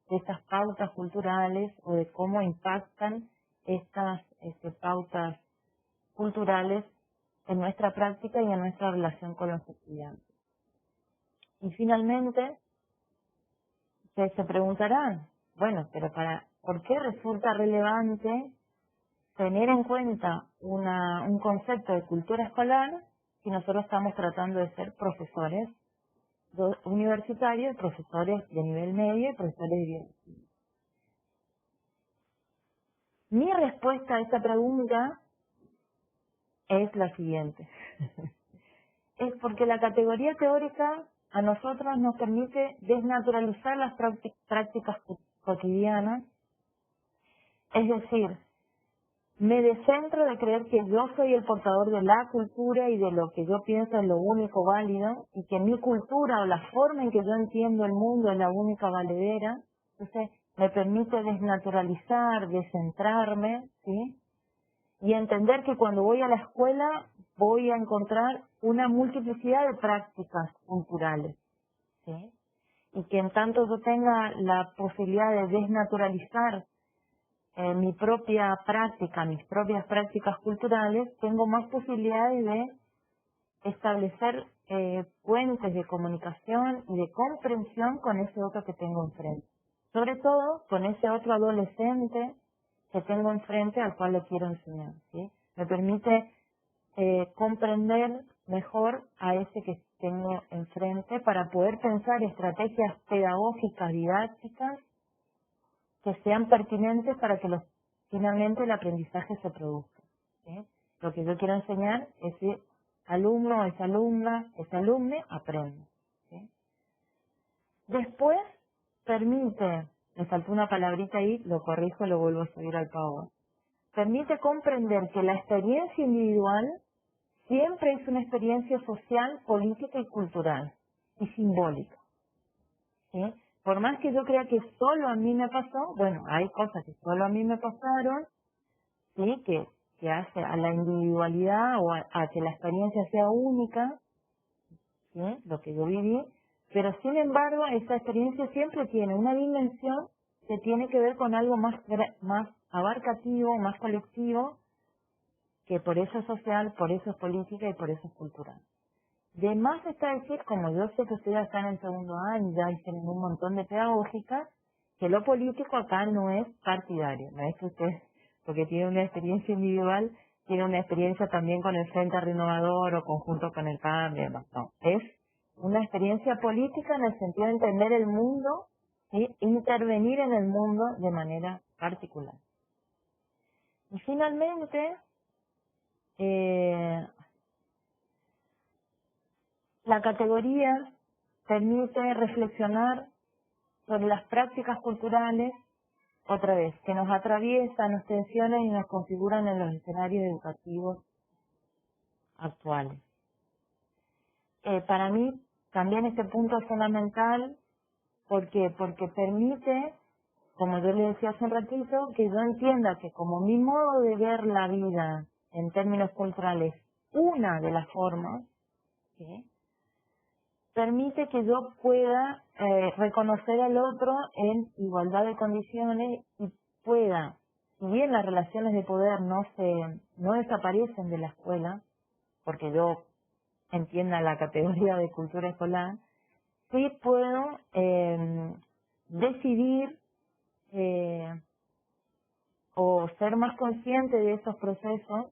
estas pautas culturales o de cómo impactan estas pautas culturales en nuestra práctica y en nuestra relación con los estudiantes. Y finalmente, ustedes se preguntarán, bueno, pero ¿por qué resulta relevante tener en cuenta un concepto de cultura escolar si nosotros estamos tratando de ser profesores universitarios, profesores de nivel medio y profesores de biología? Mi respuesta a esta pregunta es la siguiente. Es porque la categoría teórica a nosotros nos permite desnaturalizar las prácticas cotidianas, es decir, me descentro de creer que yo soy el portador de la cultura y de lo que yo pienso es lo único válido y que mi cultura o la forma en que yo entiendo el mundo es la única valedera. Entonces me permite desnaturalizar, descentrarme, ¿sí?, y entender que cuando voy a la escuela voy a encontrar una multiplicidad de prácticas culturales, ¿sí?, y que en tanto yo tenga la posibilidad de desnaturalizar mi propia práctica, mis propias prácticas culturales, tengo más posibilidades de establecer puentes de comunicación y de comprensión con ese otro que tengo enfrente. Sobre todo con ese otro adolescente que tengo enfrente al cual le quiero enseñar, ¿sí? Me permite comprender mejor a ese que tengo enfrente para poder pensar estrategias pedagógicas, didácticas, que sean pertinentes para que finalmente el aprendizaje se produzca, ¿sí? Lo que yo quiero enseñar es que alumno, esa alumna, ese alumne aprenda, ¿sí? Después permite, me faltó una palabrita ahí, lo corrijo, lo vuelvo a subir al PowerPoint. Permite comprender que la experiencia individual siempre es una experiencia social, política y cultural y simbólica, ¿sí? Por más que yo crea que solo a mí me pasó, bueno, hay cosas que solo a mí me pasaron, ¿sí?, que hace a la individualidad o a que la experiencia sea única, ¿sí?, lo que yo viví, pero sin embargo esa experiencia siempre tiene una dimensión que tiene que ver con algo más abarcativo, más colectivo, que por eso es social, por eso es política y por eso es cultural. De más está decir, como yo sé que ustedes están en el segundo año, ya hicieron un montón de pedagógicas, que lo político acá no es partidario, no es que ustedes, porque tienen una experiencia individual, tienen una experiencia también con el Frente Renovador o conjunto con el cambio, no, es una experiencia política en el sentido de entender el mundo y intervenir en el mundo de manera particular. Y finalmente, la categoría permite reflexionar sobre las prácticas culturales, otra vez, que nos atraviesan, nos tensionan y nos configuran en los escenarios educativos actuales. Para mí también este punto es fundamental porque permite, como yo le decía hace un ratito, que yo entienda que como mi modo de ver la vida en términos culturales, una de las formas, ¿sí?, permite que yo pueda reconocer al otro en igualdad de condiciones y pueda, si bien las relaciones de poder no desaparecen de la escuela, porque yo entienda la categoría de cultura escolar, sí puedo decidir o ser más consciente de esos procesos,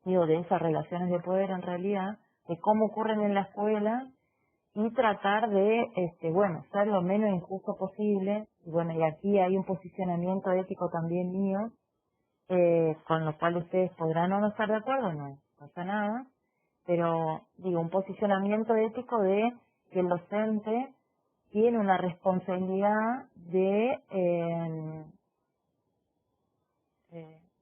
digo, de esas relaciones de poder en realidad, de cómo ocurren en la escuela y tratar de, bueno, ser lo menos injusto posible. Y bueno, y aquí hay un posicionamiento ético también mío, con lo cual ustedes podrán o no estar de acuerdo, no pasa nada, pero digo, un posicionamiento ético de que el docente tiene una responsabilidad de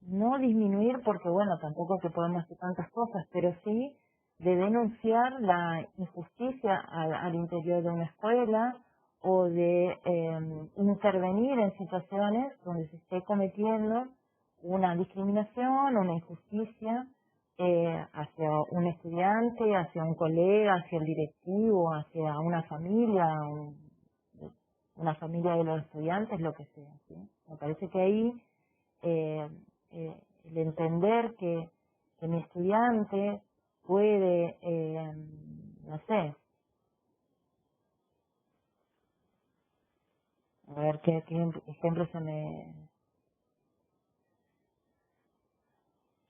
no disminuir, porque bueno, tampoco que podemos hacer tantas cosas, pero sí de denunciar la injusticia al interior de una escuela o de intervenir en situaciones donde se esté cometiendo una discriminación, una injusticia hacia un estudiante, hacia un colega, hacia el directivo, hacia una familia, una familia de los estudiantes, lo que sea, ¿sí? Me parece que ahí eh, el entender que mi estudiante puede, no sé, a ver qué ejemplo se me...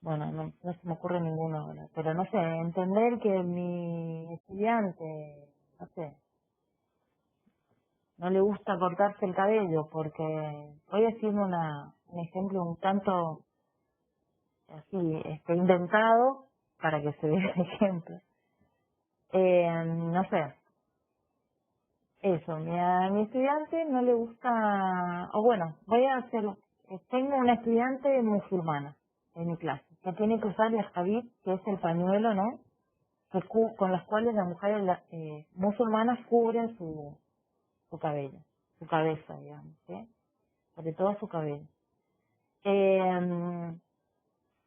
Bueno, no se me ocurre ninguno ahora, pero no sé, entender que mi estudiante, no sé, no le gusta cortarse el cabello porque voy a decir un ejemplo un tanto así, inventado para que se vea el ejemplo. No sé, eso, a mi estudiante no le gusta, o bueno, voy a hacer, tengo una estudiante musulmana en mi clase, que tiene que usar el jabib, que es el pañuelo, ¿no? Con los cuales las mujeres musulmanas cubren su cabello, su cabeza, digamos, ¿sí? Sobre todo su cabello.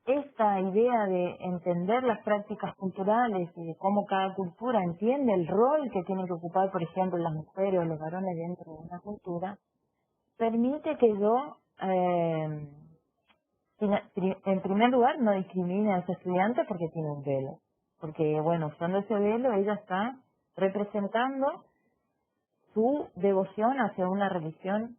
Esta idea de entender las prácticas culturales y de cómo cada cultura entiende el rol que tienen que ocupar, por ejemplo, las mujeres o los varones dentro de una cultura, permite que yo, en primer lugar, no discrimine a ese estudiante porque tiene un velo. Porque, bueno, usando ese velo, ella está representando su devoción hacia una religión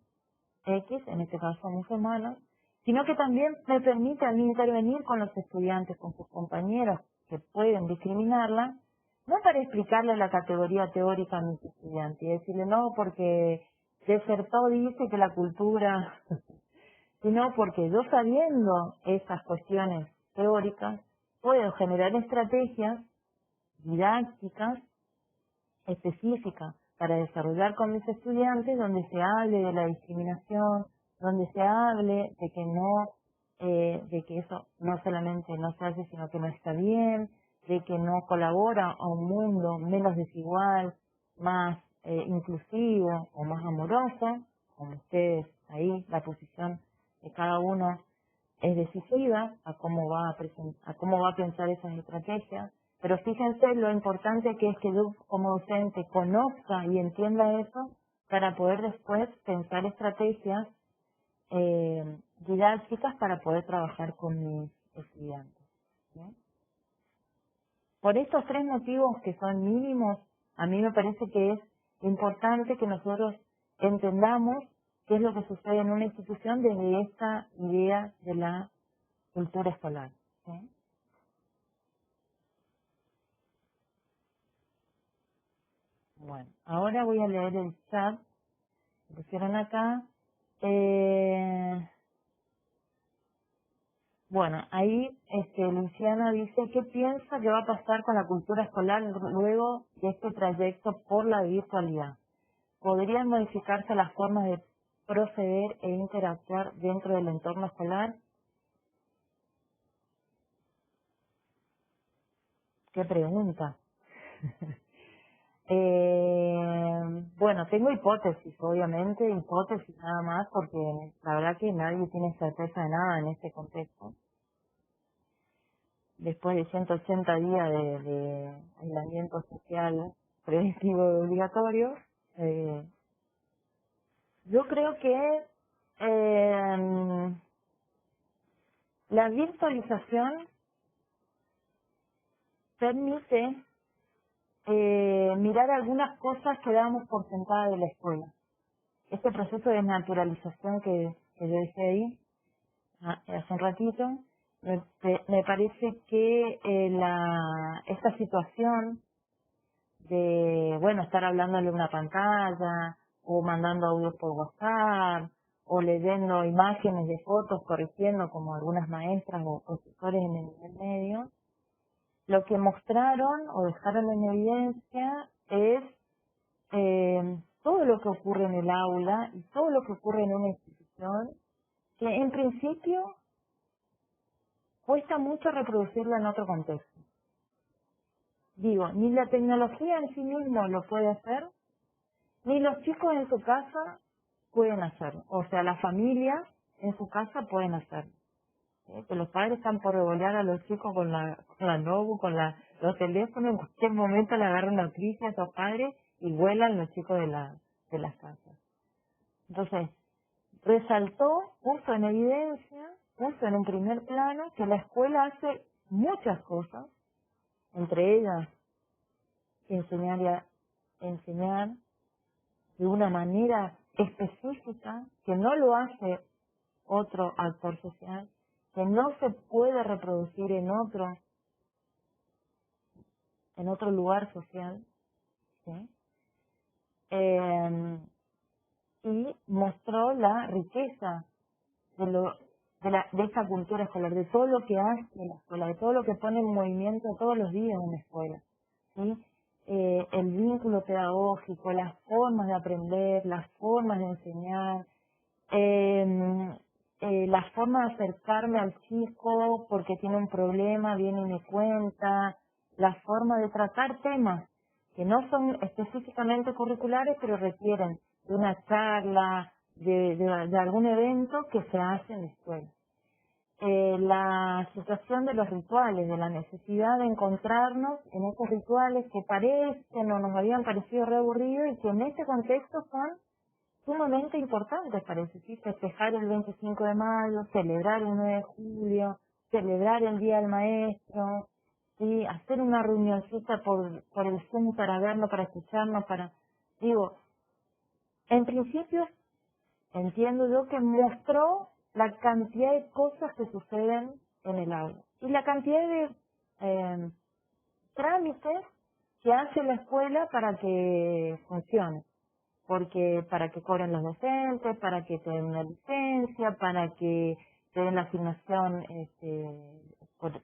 X, en este caso musulmana, sino que también me permite a mí intervenir con los estudiantes, con sus compañeros que pueden discriminarla, no para explicarle la categoría teórica a mis estudiantes y decirle no porque Desertó dice que la cultura, sino porque yo sabiendo esas cuestiones teóricas puedo generar estrategias didácticas específica para desarrollar con mis estudiantes donde se hable de la discriminación, donde se hable de que no, de que eso no solamente no se hace, sino que no está bien, de que no colabora a un mundo menos desigual, más inclusivo o más amoroso, como ustedes ahí, la posición de cada uno es decisiva a cómo va a cómo va a pensar esas estrategias. Pero fíjense lo importante que es que yo como docente conozca y entienda eso para poder después pensar estrategias didácticas para poder trabajar con mis estudiantes, ¿sí? Por estos tres motivos que son mínimos, a mí me parece que es importante que nosotros entendamos qué es lo que sucede en una institución desde esta idea de la cultura escolar, ¿sí? Bueno, ahora voy a leer el chat que pusieron acá. Eh, bueno, ahí Luciana dice, ¿qué piensa que va a pasar con la cultura escolar luego de este trayecto por la virtualidad? ¿Podrían modificarse las formas de proceder e interactuar dentro del entorno escolar? ¿Qué pregunta? Bueno, tengo hipótesis, obviamente, hipótesis nada más, porque la verdad que nadie tiene certeza de nada en este contexto. Después de 180 días de aislamiento social preventivo y obligatorio, eh, yo creo que la virtualización permite mirar algunas cosas que dábamos por sentada de la escuela. Este proceso de naturalización que yo dije ahí hace un ratito, me parece que esta situación de, bueno, estar hablándole a una pantalla, o mandando audios por WhatsApp, o leyendo imágenes de fotos, corrigiendo como algunas maestras o profesores en el medio, lo que mostraron o dejaron en evidencia es todo lo que ocurre en el aula y todo lo que ocurre en una institución, que en principio cuesta mucho reproducirlo en otro contexto. Digo, ni la tecnología en sí mismo lo puede hacer, ni los chicos en su casa pueden hacerlo. O sea, las familias en su casa pueden hacerlo. Que los padres están por revolear a los chicos con la notebook, los teléfonos, en cualquier momento le agarran la crisis a esos padres y vuelan los chicos de las casas. Entonces, resaltó, puso en evidencia, puso en un primer plano que la escuela hace muchas cosas, entre ellas enseñar de una manera específica que no lo hace otro actor social, que no se puede reproducir en otro lugar social, ¿sí? Y mostró la riqueza de esa cultura escolar, de todo lo que hace la escuela, de todo lo que pone en movimiento todos los días en la escuela, ¿sí? El vínculo pedagógico, las formas de aprender, las formas de enseñar, la forma de acercarme al chico porque tiene un problema, viene y me cuenta, la forma de tratar temas que no son específicamente curriculares, pero requieren de una charla, de algún evento que se hace en la escuela. La situación de los rituales, de la necesidad de encontrarnos en esos rituales que parecen o nos habían parecido re aburridos y que en este contexto son sumamente importantes, parece, ¿sí? Festejar el 25 de mayo, celebrar el 9 de julio, celebrar el Día del Maestro, ¿sí? Hacer una reunioncita por el Zoom para verlo, para escucharnos, digo, en principio entiendo yo que mostró la cantidad de cosas que suceden en el aula y la cantidad de trámites que hace la escuela para que funcione. Porque para que cobren los docentes, para que te den una licencia, para que te den la asignación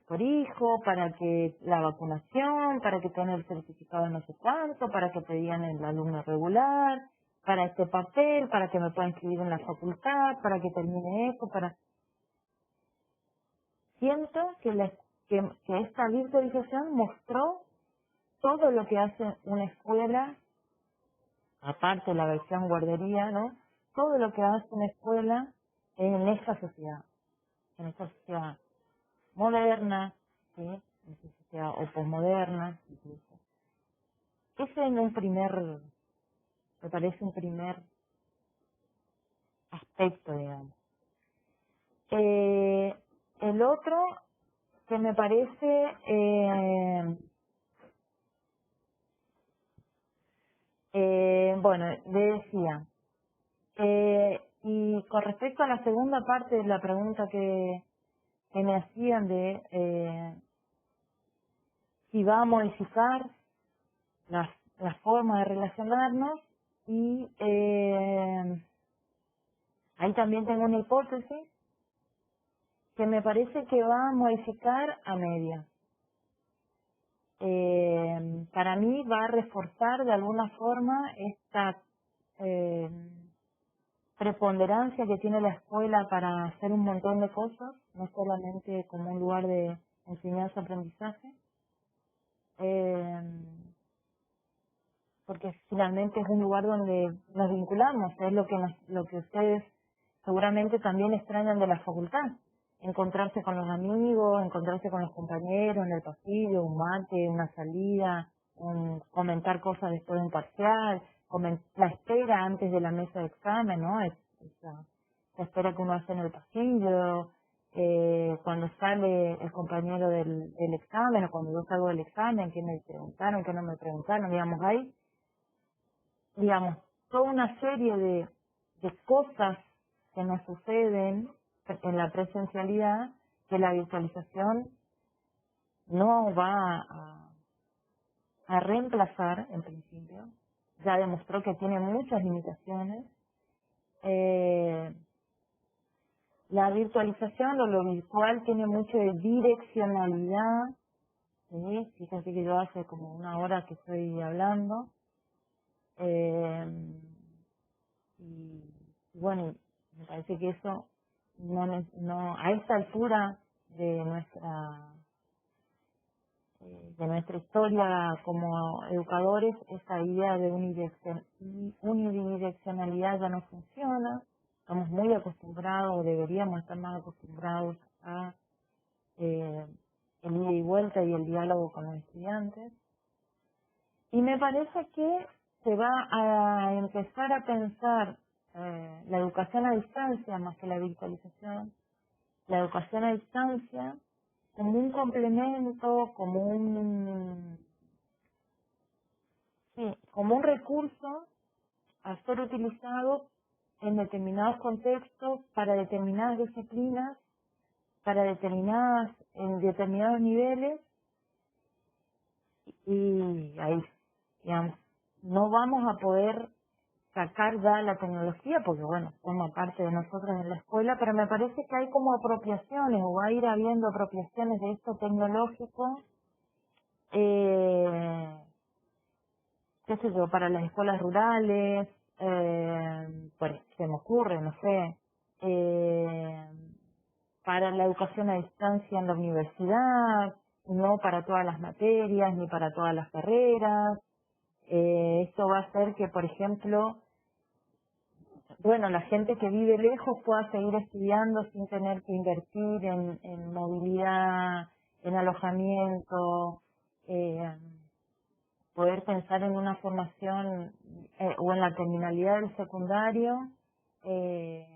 por hijo, para que la vacunación, para que te den el certificado de no sé cuánto, para que te digan el alumno regular, para este papel, para que me pueda inscribir en la facultad, para que termine esto, Siento que esta virtualización mostró todo lo que hace una escuela, aparte de la versión guardería, ¿no? Todo lo que hace una escuela en esta sociedad moderna, ¿sí? En esta sociedad o posmoderna, incluso. Ese me parece un primer aspecto, digamos. El otro que me parece, bueno, le decía, y con respecto a la segunda parte de la pregunta que me hacían de si va a modificar la forma de relacionarnos, y ahí también tengo una hipótesis que me parece que va a modificar a media. Para mí va a reforzar de alguna forma esta preponderancia que tiene la escuela para hacer un montón de cosas, no solamente como un lugar de enseñanza-aprendizaje, porque finalmente es un lugar donde nos vinculamos, es lo que ustedes seguramente también extrañan de la facultad, encontrarse con los amigos, encontrarse con los compañeros en el pasillo, un mate, una salida, comentar cosas después de un parcial, la espera antes de la mesa de examen, ¿no? La espera que uno hace en el pasillo, cuando sale el compañero del examen o cuando yo salgo del examen, qué me preguntaron, qué no me preguntaron, digamos, hay, digamos, toda una serie de cosas que nos suceden en la presencialidad que la virtualización no va a reemplazar en principio. Ya demostró que tiene muchas limitaciones. La virtualización o lo virtual tiene mucho de direccionalidad. ¿Sí? Fíjense que yo hace como una hora que estoy hablando. Y bueno, me parece que eso no a esta altura de nuestra historia como educadores, esa idea de unidireccionalidad ya no funciona. Estamos muy acostumbrados, o deberíamos estar más acostumbrados a el ida y vuelta y el diálogo con los estudiantes. Y me parece que se va a empezar a pensar la educación a distancia más que la virtualización, la educación a distancia como un complemento, como un recurso a ser utilizado en determinados contextos, para determinadas disciplinas, en determinados niveles, y ahí, digamos, no vamos a poder sacar ya la tecnología, porque bueno, forma parte de nosotros en la escuela, pero me parece que hay como apropiaciones, o va a ir habiendo apropiaciones de esto tecnológico, qué sé yo, para las escuelas rurales, pues se me ocurre, no sé, para la educación a distancia en la universidad, no para todas las materias ni para todas las carreras. Esto va a hacer que, por ejemplo, bueno, la gente que vive lejos pueda seguir estudiando sin tener que invertir en movilidad, en alojamiento, poder pensar en una formación o en la terminalidad del secundario eh,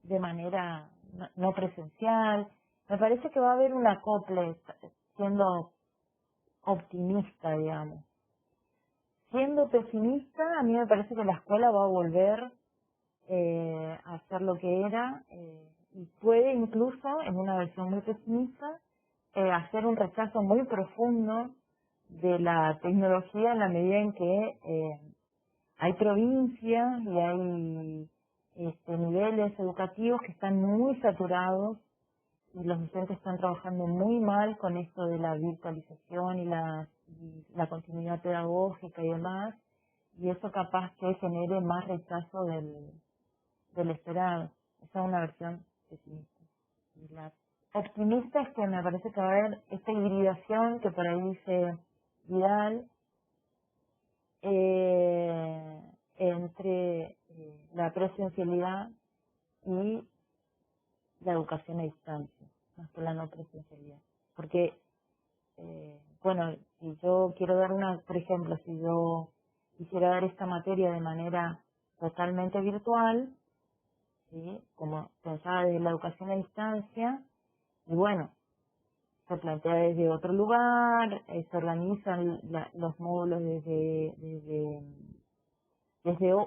de manera no presencial. Me parece que va a haber un acople, siendo optimista, digamos. Siendo pesimista, a mí me parece que la escuela va a volver a hacer lo que era y puede incluso, en una versión muy pesimista, hacer un rechazo muy profundo de la tecnología en la medida en que hay provincias y hay niveles educativos que están muy saturados y los docentes están trabajando muy mal con esto de la virtualización y la continuidad pedagógica y demás, y eso capaz que genere más rechazo del esperado. Esa es una versión pesimista. Y la optimista es que me parece que va a haber esta hibridación que por ahí dice Vidal, entre la presencialidad y la educación a distancia, más que la no presencialidad. Porque, bueno, si yo quiero dar por ejemplo, si yo quisiera dar esta materia de manera totalmente virtual, ¿sí? Como pensaba desde la educación a distancia, y bueno, se plantea desde otro lugar, se organizan los módulos desde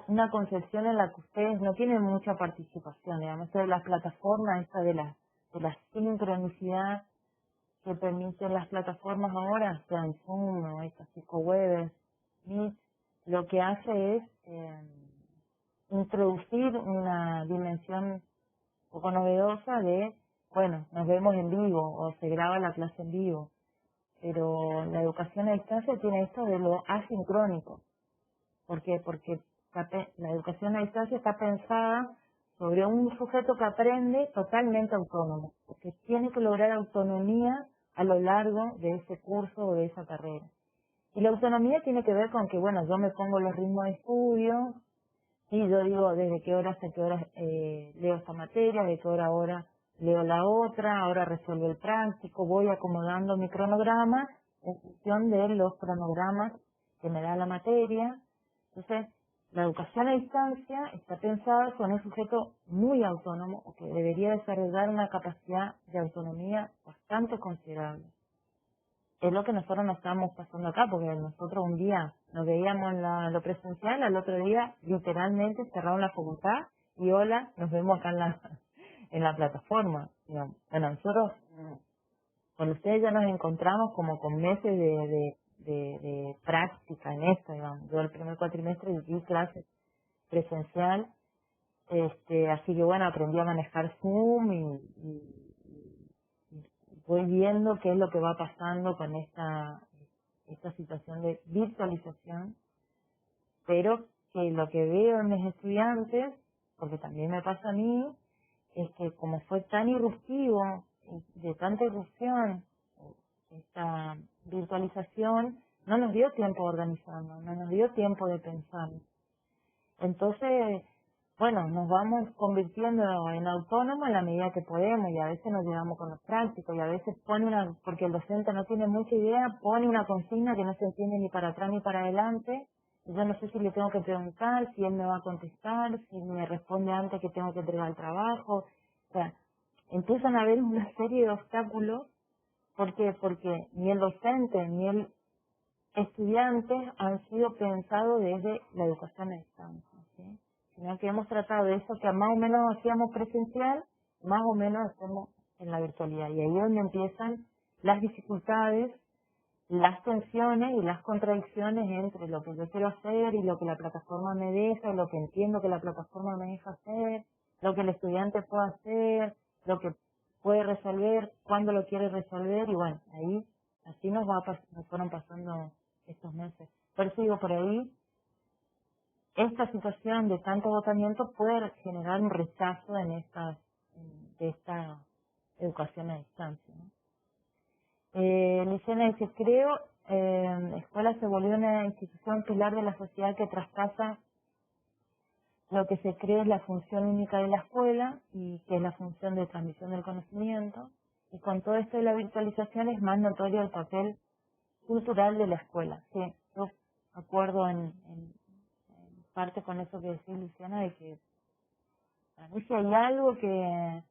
una concepción en la que ustedes no tienen mucha participación, digamos, de las plataformas, esta de la sincronicidad que permiten las plataformas ahora, sean Zoom o estas PicoWebers, Meet, lo que hace es introducir una dimensión un poco novedosa de, bueno, nos vemos en vivo o se graba la clase en vivo, pero la educación a distancia tiene esto de lo asincrónico. ¿Por qué? Porque la educación a distancia está pensada sobre un sujeto que aprende totalmente autónomo, porque tiene que lograr autonomía a lo largo de ese curso o de esa carrera. Y la autonomía tiene que ver con que, bueno, yo me pongo los ritmos de estudio, y yo digo desde qué hora hasta qué hora leo esta materia, de qué hora ahora leo la otra, ahora resuelvo el práctico, voy acomodando mi cronograma en función de los cronogramas que me da la materia. Entonces, la educación a distancia está pensada con un sujeto muy autónomo o que debería desarrollar una capacidad de autonomía bastante considerable. Es lo que nosotros nos estamos pasando acá, porque nosotros un día nos veíamos en lo presencial, al otro día literalmente cerraron la facultad y hola, nos vemos acá en la plataforma. Digamos. Bueno, nosotros con ustedes ya nos encontramos como con meses de práctica en esto, digamos. Yo el primer cuatrimestre di clases presencial, así que bueno, aprendí a manejar Zoom y voy viendo qué es lo que va pasando con esta situación de virtualización, pero que lo que veo en mis estudiantes, porque también me pasa a mí, es que como fue tan irruptivo, de tanta irrupción, esta virtualización, no nos dio tiempo de organizarnos, no nos dio tiempo de pensar. Entonces, bueno, nos vamos convirtiendo en autónomos a la medida que podemos y a veces nos llevamos con los prácticos y a veces porque el docente no tiene mucha idea, pone una consigna que no se entiende ni para atrás ni para adelante. Y yo no sé si le tengo que preguntar, si él me va a contestar, si me responde antes que tengo que entregar el trabajo. O sea, empiezan a haber una serie de obstáculos. ¿Por qué? Porque ni el docente ni el estudiante han sido pensados desde la educación a distancia, ¿sí? Sino que hemos tratado de eso que más o menos hacíamos presencial, más o menos hacemos en la virtualidad. Y ahí es donde empiezan las dificultades, las tensiones y las contradicciones entre lo que yo quiero hacer y lo que la plataforma me deja, lo que entiendo que la plataforma me deja hacer, lo que el estudiante puede hacer, lo que puede resolver, cuándo lo quiere resolver, y bueno, ahí así nos fueron pasando estos meses. Por eso digo, por ahí, esta situación de tanto agotamiento puede generar un rechazo de esta educación a distancia, ¿no? Luciana dice, creo, escuela se volvió una institución pilar de la sociedad que traspasa lo que se cree es la función única de la escuela y que es la función de transmisión del conocimiento. Y con todo esto de la virtualización es más notorio el papel cultural de la escuela. Sí, yo acuerdo en parte con eso que decía Luciana, de que a mí si hay algo que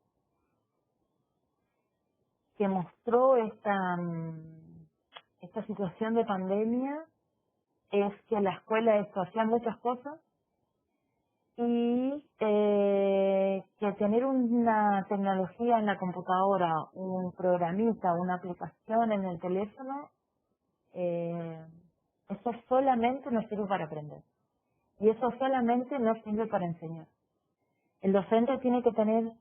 mostró esta situación de pandemia, es que la escuela hacía muchas cosas y que tener una tecnología en la computadora, un programita, una aplicación en el teléfono, eso solamente no sirve para aprender. Y eso solamente no sirve para enseñar. El docente tiene que tener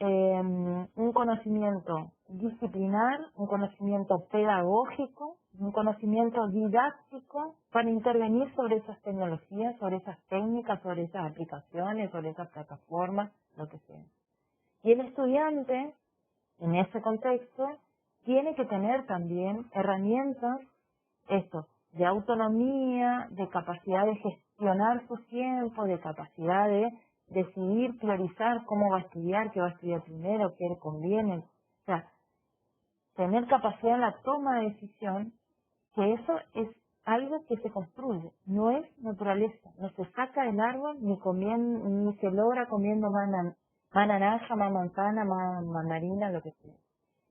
un conocimiento disciplinar, un conocimiento pedagógico, un conocimiento didáctico para intervenir sobre esas tecnologías, sobre esas técnicas, sobre esas aplicaciones, sobre esas plataformas, lo que sea. Y el estudiante, en ese contexto, tiene que tener también herramientas, de autonomía, de capacidad de gestionar su tiempo, de capacidad de decidir, priorizar cómo va a estudiar, qué va a estudiar primero, qué le conviene. O sea, tener capacidad en la toma de decisión, que eso es algo que se construye, no es naturaleza, no se saca del árbol ni se logra comiendo más naranja, más manzana, más mandarina, lo que sea.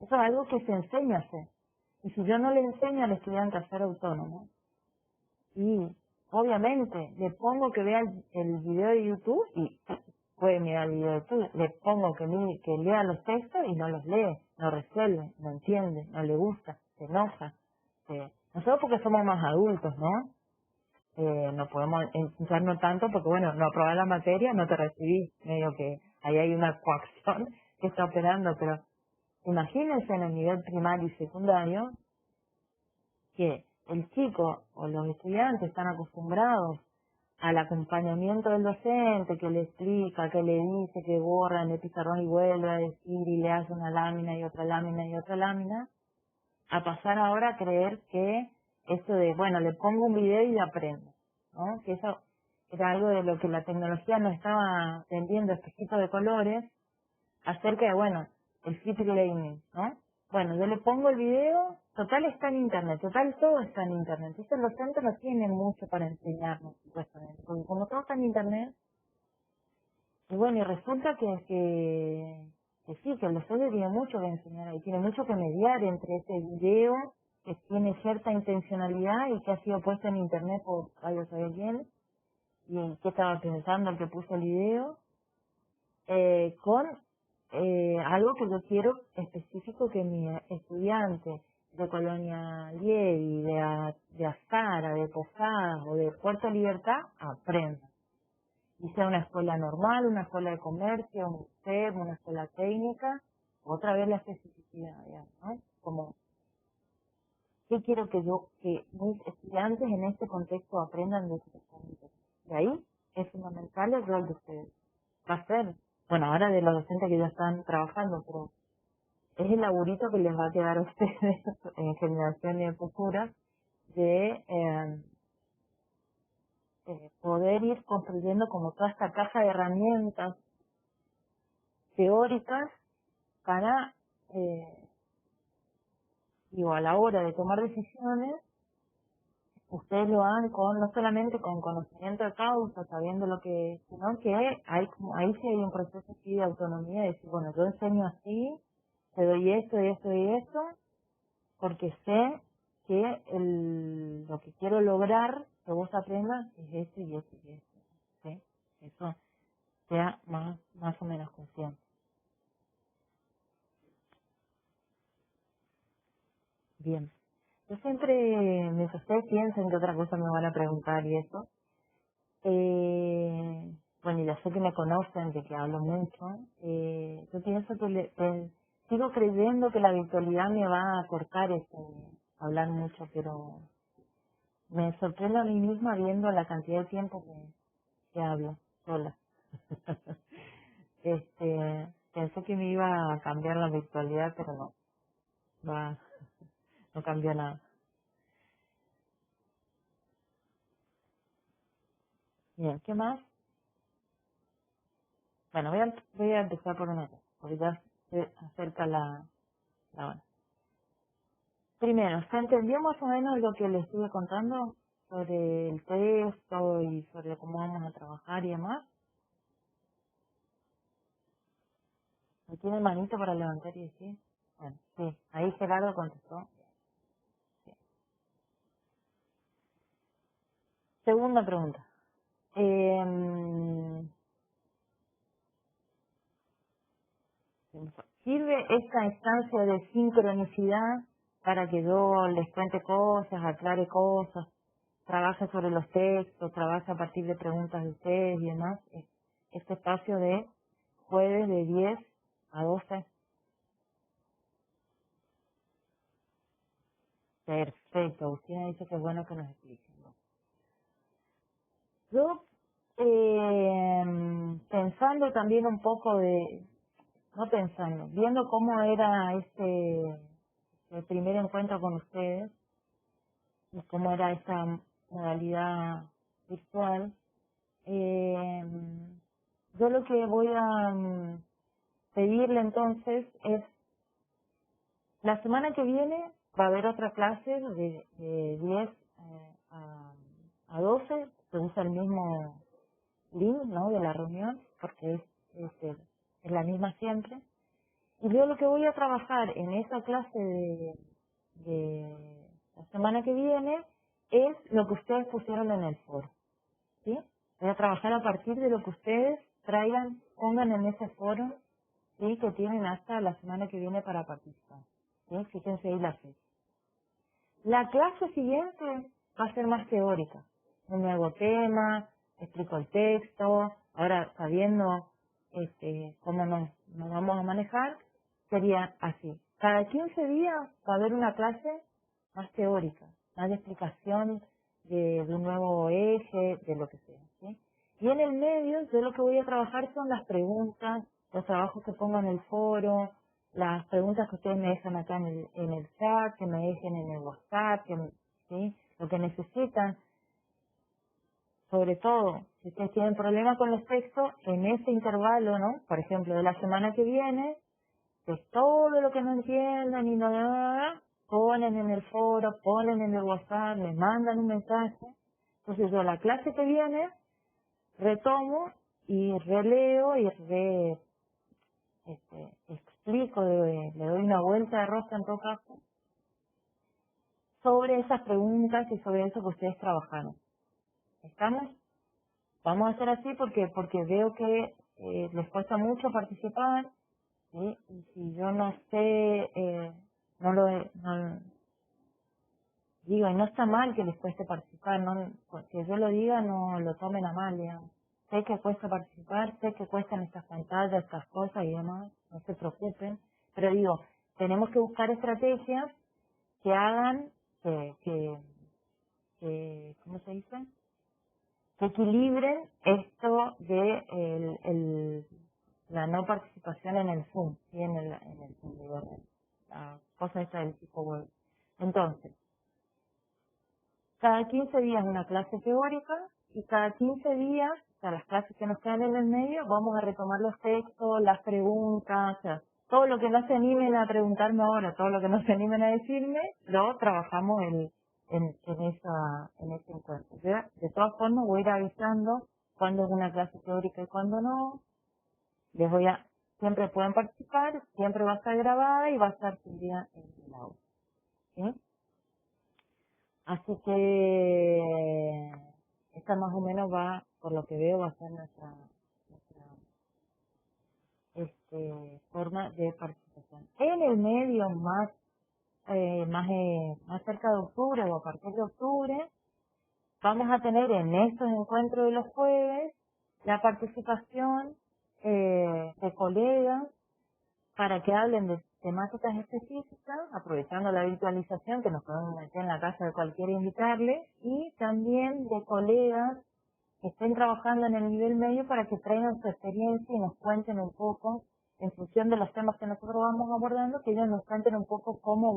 Eso es algo que se enseña a hacer. Y si yo no le enseño al estudiante a ser autónomo, y obviamente le pongo que vea el video de YouTube y puede mirar el video de YouTube, le pongo que lea los textos y no los lee, no resuelve, no entiende, no le gusta, se enoja. Nosotros porque somos más adultos, ¿no? No podemos ensuciarnos tanto porque, bueno, no aprobás la materia, no te recibís, medio que ahí hay una coacción que está operando, pero imagínense en el nivel primario y secundario que el chico o los estudiantes están acostumbrados al acompañamiento del docente, que le explica, que le dice, que borra en el pizarrón y vuelve a decir y le hace una lámina y otra lámina y otra lámina, a pasar ahora a creer que esto de, bueno, le pongo un video y aprendo, ¿no? Que eso era algo de lo que la tecnología nos estaba vendiendo, espejitos de colores, acerca de, bueno, el flip learning, ¿no? Bueno, yo le pongo el video, total está en internet, total todo está en internet. Entonces los centros no tienen mucho para enseñarnos, supuestamente, porque como todo está en internet, y bueno, y resulta que sí, que el docente tiene mucho que enseñar ahí, tiene mucho que mediar entre ese video que tiene cierta intencionalidad y que ha sido puesto en internet por vaya a saber quién, y en qué estaba pensando el que puso el video, con algo que yo quiero específico que mi estudiante de Colonia Lievi, de Azcara, de Posadas o de Puerto Libertad aprenda. Y sea una escuela normal, una escuela de comercio, un STEM, una escuela técnica, otra vez la especificidad, digamos, ¿no? Como, ¿qué quiero que mis estudiantes en este contexto aprendan de este contexto? De ahí es fundamental el rol de ustedes. Va a ser, bueno, ahora de los docentes que ya están trabajando, pero es el laburito que les va a quedar a ustedes en generaciones futuras de poder ir construyendo como toda esta caja de herramientas teóricas para, digo, a la hora de tomar decisiones, ustedes lo hagan con, no solamente con conocimiento de causa, sabiendo lo que, sino que ahí sí hay un proceso así de autonomía, de decir, bueno, yo enseño así, te doy esto y esto y esto, porque sé que lo que quiero lograr que vos aprendas es esto y esto y esto, ¿sí? Eso sea más o menos consciente. Bien. Yo siempre, mientras ustedes piensen que otra cosa me van a preguntar y eso, bueno, y ya sé que me conocen, de que hablo mucho, yo pienso que sigo creyendo que la virtualidad me va a cortar hablar mucho, pero me sorprendo a mí misma viendo la cantidad de tiempo que hablo sola. Pensé que me iba a cambiar la virtualidad, pero no, va, no cambió nada. Bien, ¿qué más? Bueno, voy a empezar por una cosa, porque ya se acerca la hora. Primero, ¿se entendió más o menos lo que le estuve contando sobre el texto y sobre cómo vamos a trabajar y demás? ¿Me tiene manito para levantar y decir? Bueno, sí, ahí Gerardo contestó. Sí. Segunda pregunta. Eh, ¿Sirve esta instancia de sincronicidad para que yo les cuente cosas, aclare cosas, trabaje sobre los textos, trabaje a partir de preguntas de ustedes y demás? Este espacio de jueves de 10 a 12. Perfecto, Agustina dice que es bueno que nos expliquen. Yo, pensando también un poco no pensando, viendo cómo era el primer encuentro con ustedes, y cómo era esta modalidad virtual, eh, yo lo que voy a pedirle entonces es, la semana que viene va a haber otra clase de 10 a 12, se usa el mismo link, ¿no?, de la reunión, porque es la misma siempre. Y yo lo que voy a trabajar en esa clase de la semana que viene es lo que ustedes pusieron en el foro, ¿sí? Voy a trabajar a partir de lo que ustedes pongan en ese foro, ¿sí?, que tienen hasta la semana que viene para participar, ¿sí? Fíjense ahí la fecha. La clase siguiente va a ser más teórica, un nuevo tema, explico el texto, ahora sabiendo cómo nos vamos a manejar, sería así. Cada 15 días va a haber una clase más teórica, más de explicación de un nuevo eje, de lo que sea, ¿sí? Y en el medio, yo lo que voy a trabajar son las preguntas, los trabajos que pongo en el foro, las preguntas que ustedes me dejan acá en el chat, que me dejen en el WhatsApp, ¿sí?, lo que necesitan. Sobre todo, si ustedes tienen problemas con los textos, en ese intervalo, ¿no?, por ejemplo, de la semana que viene, Entonces, todo lo que no entiendan y nada, ponen en el foro, ponen en el WhatsApp, me mandan un mensaje. Entonces yo la clase que viene retomo y releo y explico, le doy una vuelta de rosca en todo caso, sobre esas preguntas y sobre eso que ustedes trabajaron. ¿Estamos? Vamos a hacer así porque veo que les cuesta mucho participar, ¿sí? Y si yo no sé, digo, y no está mal que les cueste participar, no, que yo lo diga no lo tomen a mal, digamos. Sé que cuesta participar, sé que cuestan estas pantallas, estas cosas y demás, no se preocupen, pero digo, tenemos que buscar estrategias que hagan ¿cómo se dice? Que equilibren esto de la no participación en el Zoom, ¿sí? en el Zoom, digo, la cosa esta del tipo web. Entonces, cada 15 días una clase teórica y cada 15 días, o sea, las clases que nos quedan en el medio, vamos a retomar los textos, las preguntas, o sea, todo lo que no se animen a preguntarme ahora, todo lo que no se animen a decirme, lo trabajamos en ese encuentro. Yo, de todas formas, voy a ir avisando cuándo es una clase teórica y cuándo no. Siempre pueden participar, siempre va a estar grabada y va a estar subida en el audio. ¿Sí? Así que esta más o menos va, por lo que veo, va a ser nuestra forma de participación. En el medio más cerca de octubre o a partir de octubre, vamos a tener en estos encuentros de los jueves la participación de colegas para que hablen de temáticas específicas, aprovechando la virtualización que nos podemos meter en la casa de cualquiera e invitarle, y también de colegas que estén trabajando en el nivel medio para que traigan su experiencia y nos cuenten un poco, en función de los temas que nosotros vamos abordando, que ellos nos cuenten un poco cómo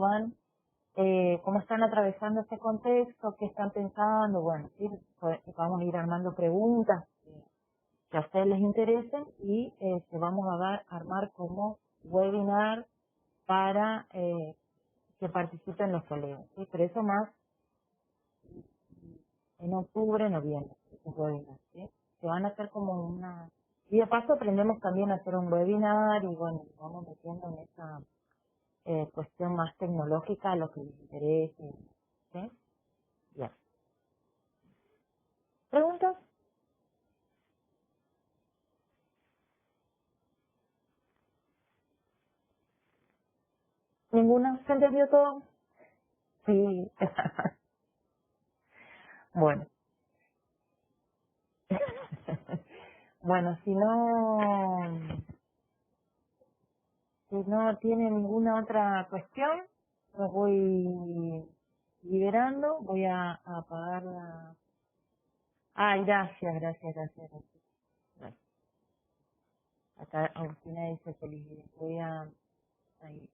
cómo están atravesando este contexto, qué están pensando, bueno, sí, vamos a ir armando preguntas que a ustedes les interesen y vamos a armar como webinar para que participen los colegas, ¿sí? Pero eso más en octubre, noviembre, esos webinars, ¿sí? Que van a hacer como una... Y de paso aprendemos también a hacer un webinar y bueno, vamos metiendo en esa cuestión más tecnológica a lo que les interese, ¿sí? Ya. ¿Preguntas? ¿Ninguna? ¿Se entendió todo? Sí. Bueno. Bueno, si no tiene ninguna otra cuestión, los voy liberando, voy a apagar la... Ay, gracias. Acá Agustina dice feliz día. Voy a... Ahí.